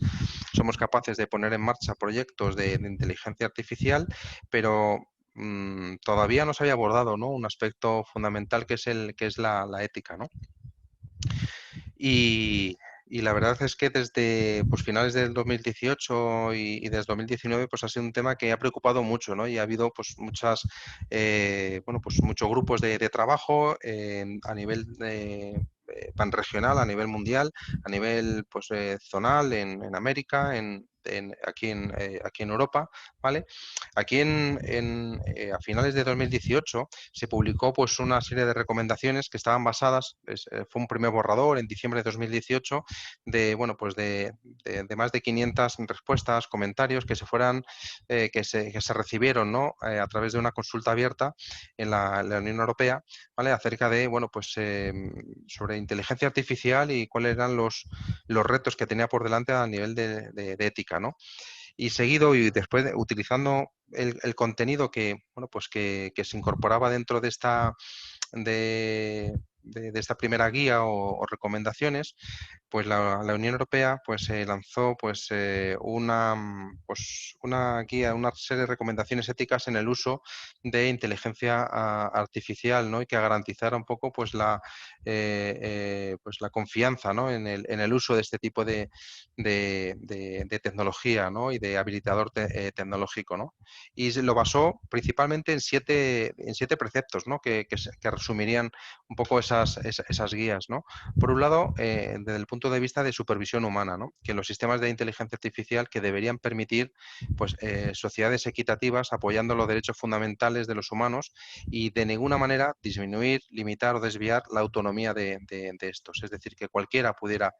somos capaces de poner en marcha proyectos de inteligencia artificial, pero todavía no se había abordado, ¿no? Un aspecto fundamental que es la ética, ¿no? Y la verdad es que desde pues, finales del 2018 y desde 2019 pues, ha sido un tema que ha preocupado mucho, ¿no? Y ha habido pues, pues, muchos grupos de trabajo a nivel panregional, a nivel mundial, a nivel pues, zonal en América, aquí en Europa, ¿vale? Aquí a finales de 2018 se publicó pues, una serie de recomendaciones que estaban basadas, fue un primer borrador en diciembre de 2018 de más de 500 respuestas, comentarios que se recibieron, ¿no? A través de una consulta abierta en la Unión Europea, ¿vale? Acerca de, bueno, pues sobre inteligencia artificial y cuáles eran los retos que tenía por delante a nivel de ética, ¿no? Y seguido y después utilizando el contenido bueno, pues que se incorporaba dentro de esta primera guía o recomendaciones, pues la Unión Europea pues lanzó una guía, una serie de recomendaciones éticas en el uso de inteligencia artificial, ¿no? Y que garantizara un poco pues la confianza, ¿no? en el uso de este tipo de tecnología, ¿no? Y de habilitador tecnológico, ¿no? Y lo basó principalmente en siete preceptos, ¿no? que resumirían un poco esas guías, ¿no? Por un lado, desde el punto de vista de supervisión humana, ¿no? Que los sistemas de inteligencia artificial que deberían permitir pues, sociedades equitativas apoyando los derechos fundamentales de los humanos y de ninguna manera disminuir, limitar o desviar la autonomía de estos. Es decir, que cualquiera pudiera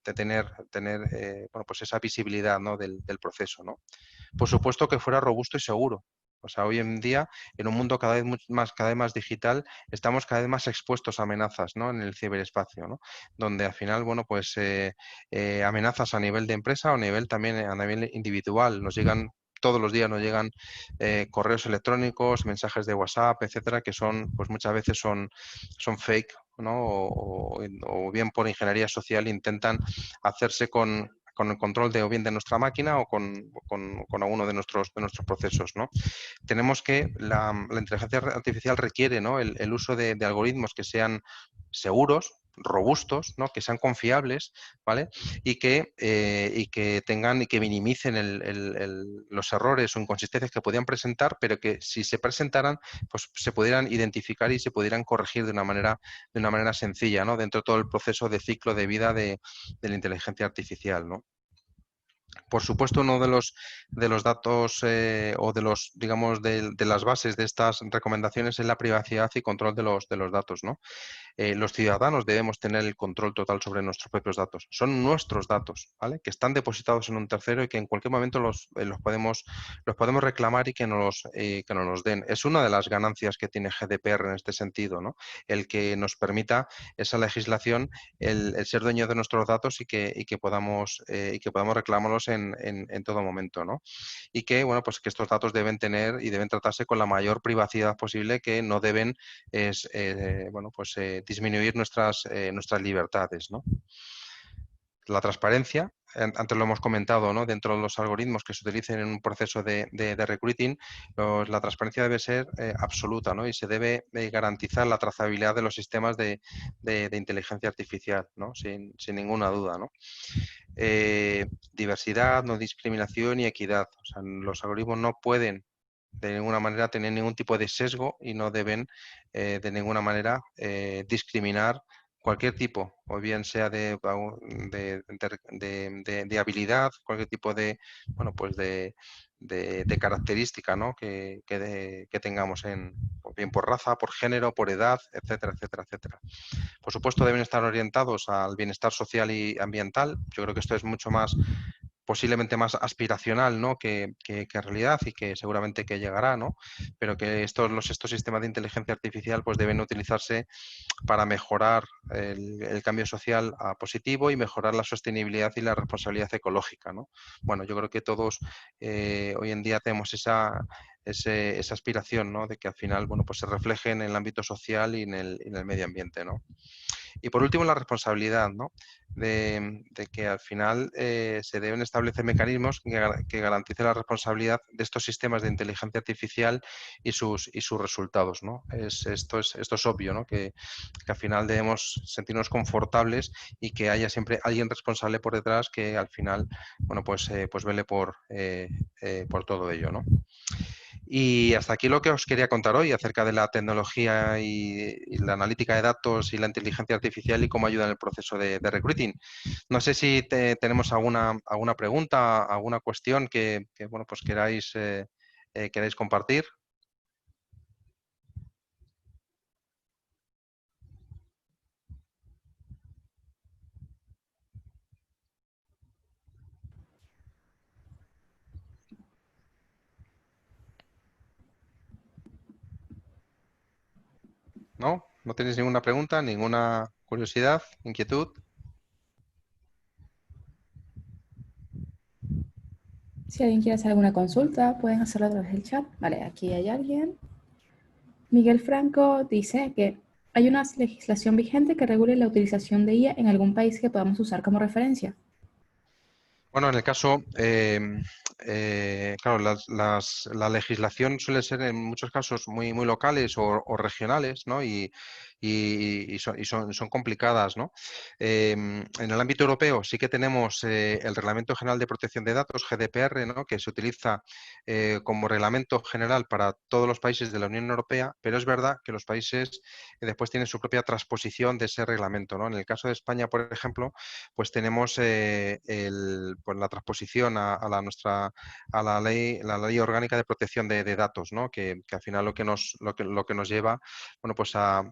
tener bueno, pues esa visibilidad, ¿no? del proceso, ¿no? Por supuesto que fuera robusto y seguro. O sea, hoy en día, en un mundo cada vez más digital, estamos cada vez más expuestos a amenazas, ¿no? En el ciberespacio, ¿no? Donde al final, bueno, pues amenazas a nivel de empresa o a nivel también a nivel individual. Todos los días nos llegan correos electrónicos, mensajes de WhatsApp, etcétera, que son, pues muchas veces son fake, ¿no? O bien por ingeniería social intentan hacerse con el control de o bien de nuestra máquina o con alguno de nuestros procesos, ¿no? Tenemos que la inteligencia artificial requiere, ¿no? el uso de algoritmos que sean seguros, robustos, ¿no? Que sean confiables, ¿vale? Y que tengan y que minimicen los errores o inconsistencias que podían presentar, pero que si se presentaran, pues se pudieran identificar y se pudieran corregir de una manera sencilla, ¿no? Dentro de todo el proceso de ciclo de vida de la inteligencia artificial, ¿no? Por supuesto, uno de los datos o digamos, de las bases de estas recomendaciones es la privacidad y control de los datos, ¿no? Los ciudadanos debemos tener el control total sobre nuestros propios datos. Son nuestros datos, ¿vale? Que están depositados en un tercero y que en cualquier momento los podemos reclamar y que nos los den. Es una de las ganancias que tiene GDPR en este sentido, ¿no? El que nos permita esa legislación, el ser dueño de nuestros datos y que podamos reclamarlos en todo momento, ¿no? Y que, bueno, pues que estos datos deben tener y deben tratarse con la mayor privacidad posible, que no deben bueno, pues, disminuir nuestras libertades, ¿no? La transparencia, antes lo hemos comentado, ¿no? Dentro de los algoritmos que se utilicen en un proceso de recruiting, la transparencia debe ser absoluta, ¿no? Y se debe garantizar la trazabilidad de los sistemas de inteligencia artificial, ¿no? Sin ninguna duda, ¿no? Diversidad, no discriminación y equidad. O sea, los algoritmos no pueden de ninguna manera tener ningún tipo de sesgo y no deben de ninguna manera discriminar cualquier tipo, o bien sea de habilidad, cualquier tipo de, bueno, pues de característica, ¿no? que tengamos o bien por raza, por género, por edad, etcétera, etcétera, etcétera. Por supuesto, deben estar orientados al bienestar social y ambiental. Yo creo que esto es mucho más, posiblemente más aspiracional, ¿no? que realidad, y que seguramente que llegará, ¿no? Pero que estos sistemas de inteligencia artificial pues deben utilizarse para mejorar el cambio social a positivo y mejorar la sostenibilidad y la responsabilidad ecológica, ¿no? Bueno, yo creo que todos hoy en día tenemos esa aspiración, ¿no? De que al final, bueno, pues se refleje en el ámbito social y en el medio ambiente, ¿no? Y por último, la responsabilidad, ¿no? De que al final se deben establecer mecanismos que garanticen la responsabilidad de estos sistemas de inteligencia artificial y sus resultados, ¿no? Esto es obvio, ¿no? Que al final debemos sentirnos confortables y que haya siempre alguien responsable por detrás que al final, bueno, pues vele por todo ello, ¿no? Y hasta aquí lo que os quería contar hoy acerca de la tecnología y la analítica de datos y la inteligencia artificial y cómo ayuda en el proceso de recruiting. No sé si tenemos alguna pregunta, alguna cuestión que, bueno, pues queráis compartir. ¿No? ¿No tenéis ninguna pregunta, ninguna curiosidad, inquietud? Si alguien quiere hacer alguna consulta, pueden hacerlo a través del chat. Vale, aquí hay alguien. Miguel Franco dice que hay una legislación vigente que regule la utilización de IA en algún país que podamos usar como referencia. Bueno, en el caso, claro, la legislación suele ser en muchos casos muy, muy locales o regionales, ¿no? Y son complicadas, ¿no? En el ámbito europeo sí que tenemos el Reglamento General de Protección de Datos, GDPR, ¿no? Que se utiliza como reglamento general para todos los países de la Unión Europea, pero es verdad que los países después tienen su propia transposición de ese reglamento, ¿no? En el caso de España, por ejemplo, pues tenemos pues la transposición a la ley orgánica de protección de datos, ¿no? Que al final lo que nos lleva, bueno, pues a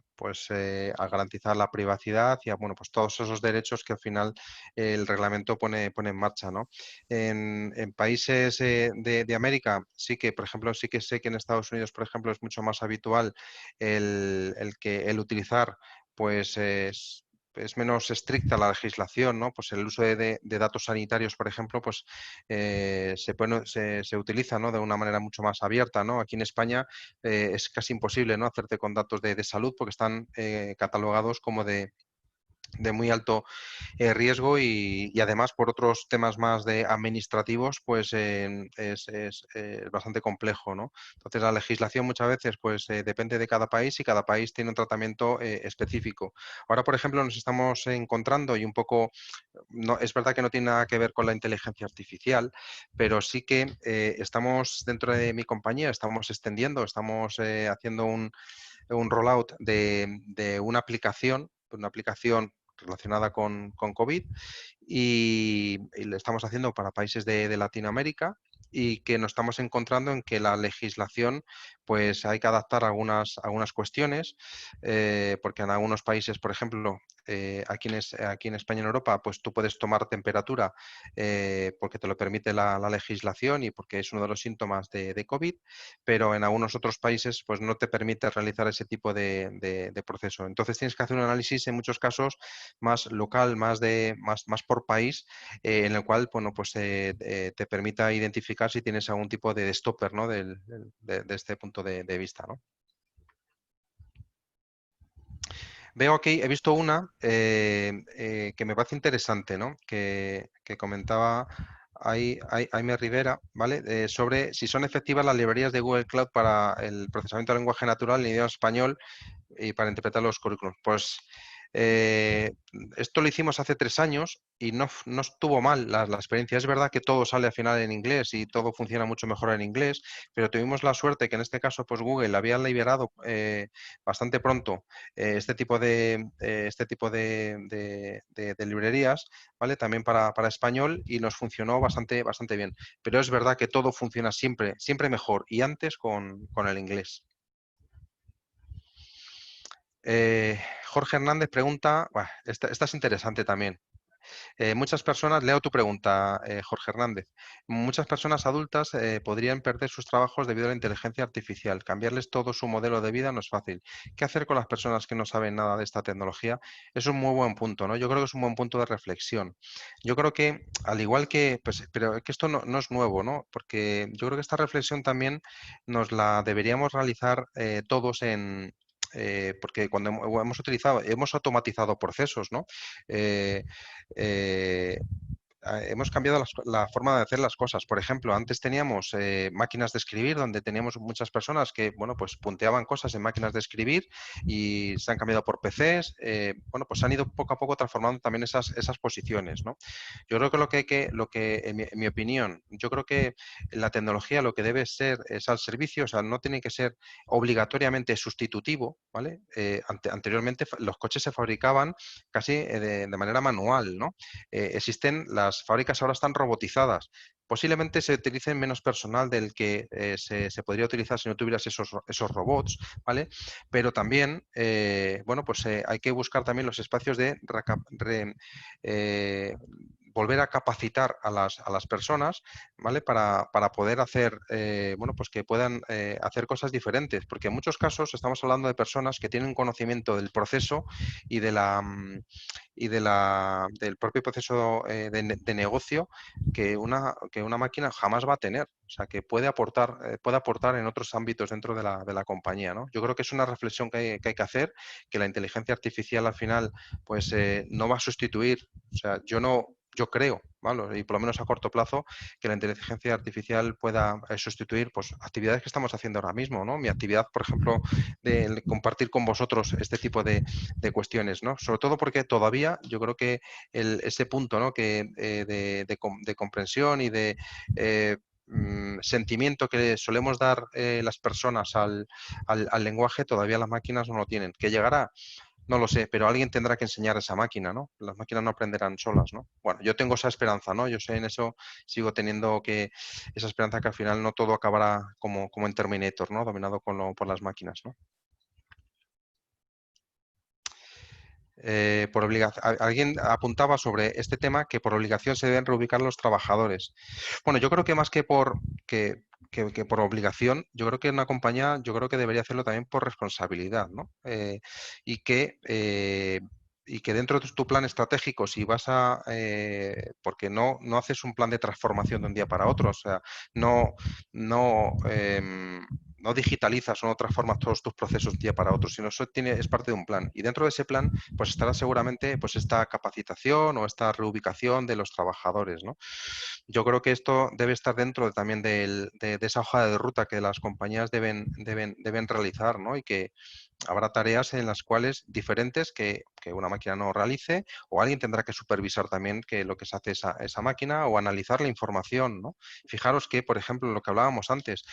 garantizar la privacidad y a, bueno, pues todos esos derechos que al final el reglamento pone en marcha, ¿no? En países de América, sí que, por ejemplo, sí que sé que en Estados Unidos, por ejemplo, es mucho más habitual el utilizar, pues es menos estricta la legislación, ¿no? Pues el uso de datos sanitarios, por ejemplo, pues se utiliza, ¿no? De una manera mucho más abierta, ¿no? Aquí en España es casi imposible, ¿no? Hacerte con datos de salud porque están catalogados como de muy alto riesgo y además por otros temas más de administrativos, pues es bastante complejo, ¿no? Entonces la legislación muchas veces pues depende de cada país y cada país tiene un tratamiento específico. Ahora, por ejemplo, nos estamos encontrando y un poco, no, es verdad que no tiene nada que ver con la inteligencia artificial, pero sí que estamos dentro de mi compañía, estamos extendiendo, estamos haciendo un rollout de una aplicación relacionada con COVID y lo estamos haciendo para países de Latinoamérica y que nos estamos encontrando en que la legislación, pues hay que adaptar algunas cuestiones, porque en algunos países, por ejemplo, aquí en España y en Europa, pues tú puedes tomar temperatura porque te lo permite la legislación y porque es uno de los síntomas de COVID, pero en algunos otros países pues no te permite realizar ese tipo de proceso. Entonces tienes que hacer un análisis en muchos casos más local, más por país, en el cual bueno, pues, te permita identificar si tienes algún tipo de stopper, ¿no? De este punto de vista, ¿no? Veo aquí, he visto una que me parece interesante, ¿no? Que comentaba Aime Rivera, ¿vale? Sobre si son efectivas las librerías de Google Cloud para el procesamiento del lenguaje natural en idioma español y para interpretar los currículos. Pues eh, esto lo hicimos hace 3 años y no estuvo mal la experiencia. Es verdad que todo sale al final en inglés y todo funciona mucho mejor en inglés, pero tuvimos la suerte que en este caso pues Google había liberado bastante pronto este tipo de librerías, ¿vale? También para español y nos funcionó bastante bien. Pero es verdad que todo funciona siempre mejor y antes con el inglés. Jorge Hernández pregunta, buah, esta es interesante también. Muchas personas, leo tu pregunta, Jorge Hernández. Muchas personas adultas podrían perder sus trabajos debido a la inteligencia artificial. Cambiarles todo su modelo de vida no es fácil. ¿Qué hacer con las personas que no saben nada de esta tecnología? Es un muy buen punto, ¿no? Yo creo que es un buen punto de reflexión. Yo creo que, al igual que, pues, pero es que esto no es nuevo, ¿no? Porque yo creo que esta reflexión también nos la deberíamos realizar todos porque cuando hemos automatizado procesos, ¿no? Eh, eh, hemos cambiado la forma de hacer las cosas. Por ejemplo, antes teníamos máquinas de escribir donde teníamos muchas personas que, bueno, pues punteaban cosas en máquinas de escribir y se han cambiado por PCs. Bueno, pues se han ido poco a poco transformando también esas posiciones, ¿no? Yo creo que en mi opinión, yo creo que la tecnología lo que debe ser es al servicio, o sea, no tiene que ser obligatoriamente sustitutivo, ¿vale? Anteriormente los coches se fabricaban casi de manera manual, ¿no? Existen, las fábricas ahora están robotizadas. Posiblemente se utilicen menos personal del que se podría utilizar si no tuvieras esos robots, ¿vale? Pero también, bueno, pues hay que buscar también los espacios de eh, volver a capacitar a las personas, ¿vale? Para poder hacer, bueno, pues que puedan hacer cosas diferentes, porque en muchos casos estamos hablando de personas que tienen conocimiento del proceso y del propio proceso de negocio que una máquina jamás va a tener. O sea, que puede aportar en otros ámbitos dentro de la compañía, ¿no? Yo creo que es una reflexión que hay que hacer, que la inteligencia artificial al final, pues no va a sustituir. O sea, yo no yo creo, ¿vale? Y por lo menos a corto plazo, que la inteligencia artificial pueda sustituir pues, actividades que estamos haciendo ahora mismo, ¿no? Mi actividad, por ejemplo, de compartir con vosotros este tipo de cuestiones, ¿no? Sobre todo porque todavía yo creo que ese punto, ¿no? Que, de comprensión y de sentimiento que solemos dar las personas al lenguaje, todavía las máquinas no lo tienen. ¿Que llegará? No lo sé, pero alguien tendrá que enseñar a esa máquina, ¿no? Las máquinas no aprenderán solas, ¿no? Bueno, yo tengo esa esperanza, ¿no? Yo sé en eso, sigo teniendo que esa esperanza que al final no todo acabará como en Terminator, ¿no? Dominado por las máquinas, ¿no? Alguien apuntaba sobre este tema que por obligación se deben reubicar los trabajadores. Bueno, yo creo que más que que por obligación, yo creo que una compañía, yo creo que debería hacerlo también por responsabilidad, ¿no? Y que y que dentro de tu plan estratégico, si vas porque no haces un plan de transformación de un día para otro, o sea, no, no, no digitalizas o no transformas todos tus procesos de un día para otro, sino eso es parte de un plan. Y dentro de ese plan, pues estará seguramente pues esta capacitación o esta reubicación de los trabajadores, ¿no? Yo creo que esto debe estar dentro también de esa hoja de ruta que las compañías deben realizar, ¿no? Y que habrá tareas en las cuales diferentes que una máquina no realice o alguien tendrá que supervisar también que lo que se hace esa máquina o analizar la información, ¿no? Fijaros que, por ejemplo, lo que hablábamos antes,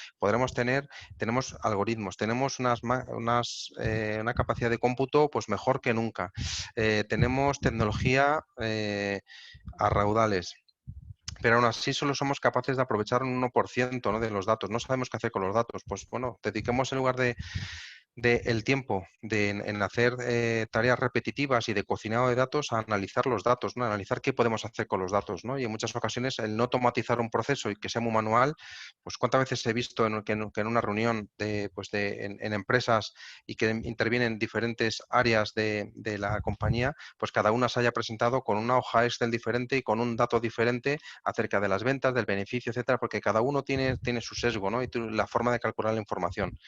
tenemos algoritmos, tenemos una capacidad de cómputo pues mejor que nunca. Tenemos tecnología a raudales. Pero aún así solo somos capaces de aprovechar un 1%, ¿no? De los datos. No sabemos qué hacer con los datos. Pues bueno, dediquemos en lugar de el tiempo en hacer tareas repetitivas y de cocinado de datos a analizar los datos, ¿no? Analizar qué podemos hacer con los datos, ¿no? Y en muchas ocasiones el no automatizar un proceso y que sea muy manual, pues cuántas veces he visto que en una reunión en empresas y que intervienen diferentes áreas de la compañía, pues cada una se haya presentado con una hoja Excel diferente y con un dato diferente acerca de las ventas, del beneficio, etcétera, porque cada uno tiene su sesgo, ¿no? Y la forma de calcular la información.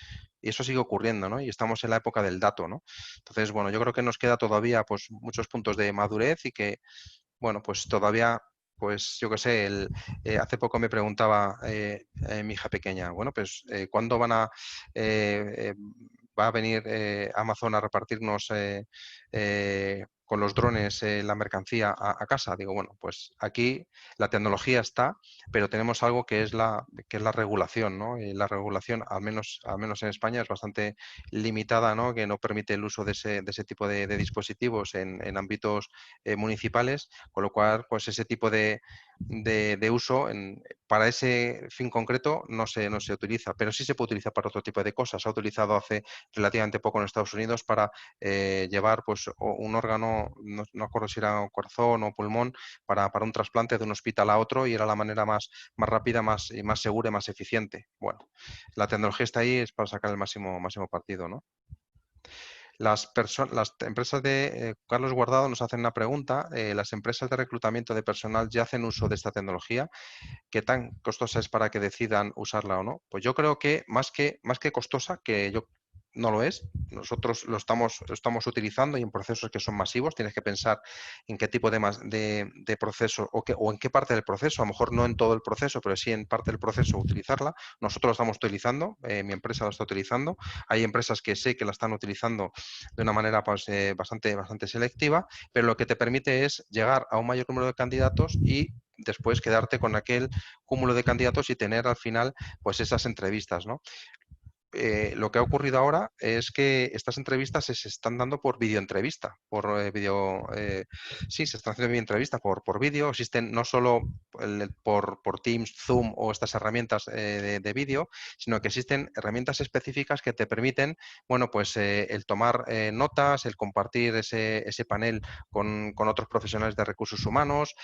Y eso sigue ocurriendo, ¿no? Y estamos en la época del dato, ¿no? Entonces, bueno, yo creo que nos queda todavía pues muchos puntos de madurez y que, bueno, pues todavía, pues yo qué sé, hace poco me preguntaba mi hija pequeña, bueno, pues ¿cuándo va a venir Amazon a repartirnos con los drones la mercancía a casa? Digo, bueno, pues aquí la tecnología está, pero tenemos algo que es la regulación, ¿no? Y la regulación, al menos en España, es bastante limitada, ¿no? Que no permite el uso de ese tipo de dispositivos en ámbitos municipales, con lo cual, pues ese tipo de uso para ese fin concreto no se utiliza, pero sí se puede utilizar para otro tipo de cosas. Se ha utilizado hace relativamente poco en Estados Unidos para llevar pues un órgano, no acuerdo si era un corazón o pulmón, para un trasplante de un hospital a otro y era la manera más rápida, más segura y más eficiente. Bueno, la tecnología está ahí, es para sacar el máximo partido, ¿no? Las empresas de Carlos Guardado nos hacen una pregunta. ¿Las empresas de reclutamiento de personal ya hacen uso de esta tecnología? ¿Qué tan costosa es para que decidan usarla o no? Pues yo creo que más que costosa, que yo no lo es, nosotros lo estamos utilizando y en procesos que son masivos tienes que pensar en qué tipo de proceso o en qué parte del proceso, a lo mejor no en todo el proceso, pero sí en parte del proceso utilizarla. Nosotros lo estamos utilizando, mi empresa lo está utilizando, hay empresas que sé que la están utilizando de una manera pues, bastante selectiva, pero lo que te permite es llegar a un mayor número de candidatos y después quedarte con aquel cúmulo de candidatos y tener al final pues esas entrevistas, ¿no? Lo que ha ocurrido ahora es que estas entrevistas se están dando por videoentrevista, sí, se están haciendo videoentrevista por vídeo, existen no solo por Teams, Zoom o estas herramientas de vídeo, sino que existen herramientas específicas que te permiten, bueno, pues el tomar notas, el compartir ese panel con otros profesionales de recursos humanos,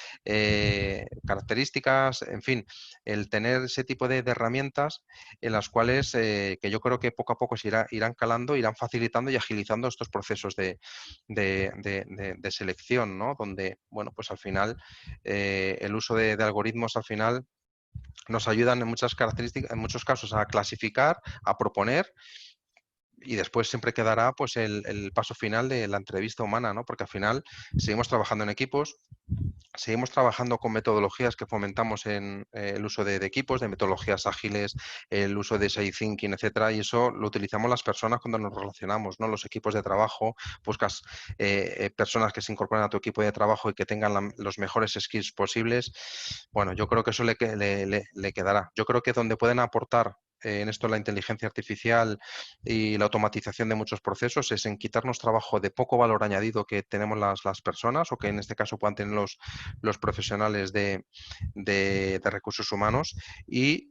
características, en fin, el tener ese tipo de herramientas en las cuales que yo creo que poco a poco irán calando, irán facilitando y agilizando estos procesos de selección, ¿no? Donde, bueno, pues al final el uso de algoritmos al final nos ayudan en muchas características, en muchos casos a clasificar, a proponer y después siempre quedará pues el paso final de la entrevista humana, ¿no? Porque al final seguimos trabajando en equipos, seguimos trabajando con metodologías que fomentamos en el uso de equipos, de metodologías ágiles, el uso de side thinking, etcétera, y eso lo utilizamos las personas cuando nos relacionamos, ¿no? Los equipos de trabajo, buscas personas que se incorporen a tu equipo de trabajo y que tengan los mejores skills posibles. Bueno, yo creo que eso le quedará. Yo creo que donde pueden aportar en esto la inteligencia artificial y la automatización de muchos procesos es en quitarnos trabajo de poco valor añadido que tenemos las personas o que en este caso puedan tener los profesionales de recursos humanos y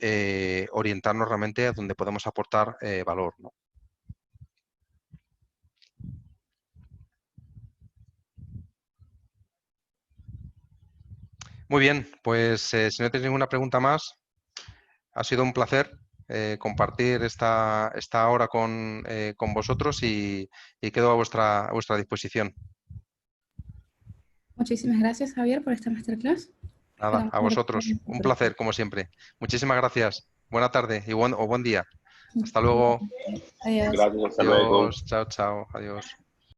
orientarnos realmente a donde podemos aportar valor, ¿no? Muy bien, pues si no tenéis ninguna pregunta más, ha sido un placer compartir esta hora con vosotros y quedo a vuestra disposición. Muchísimas gracias, Javier, por esta masterclass. Nada, Quedamos a muy vosotros. Un placer, como siempre. Muchísimas gracias. Buena tarde y o buen día. Hasta luego. Adiós. Gracias, hasta luego. Adiós. Chao, chao. Adiós.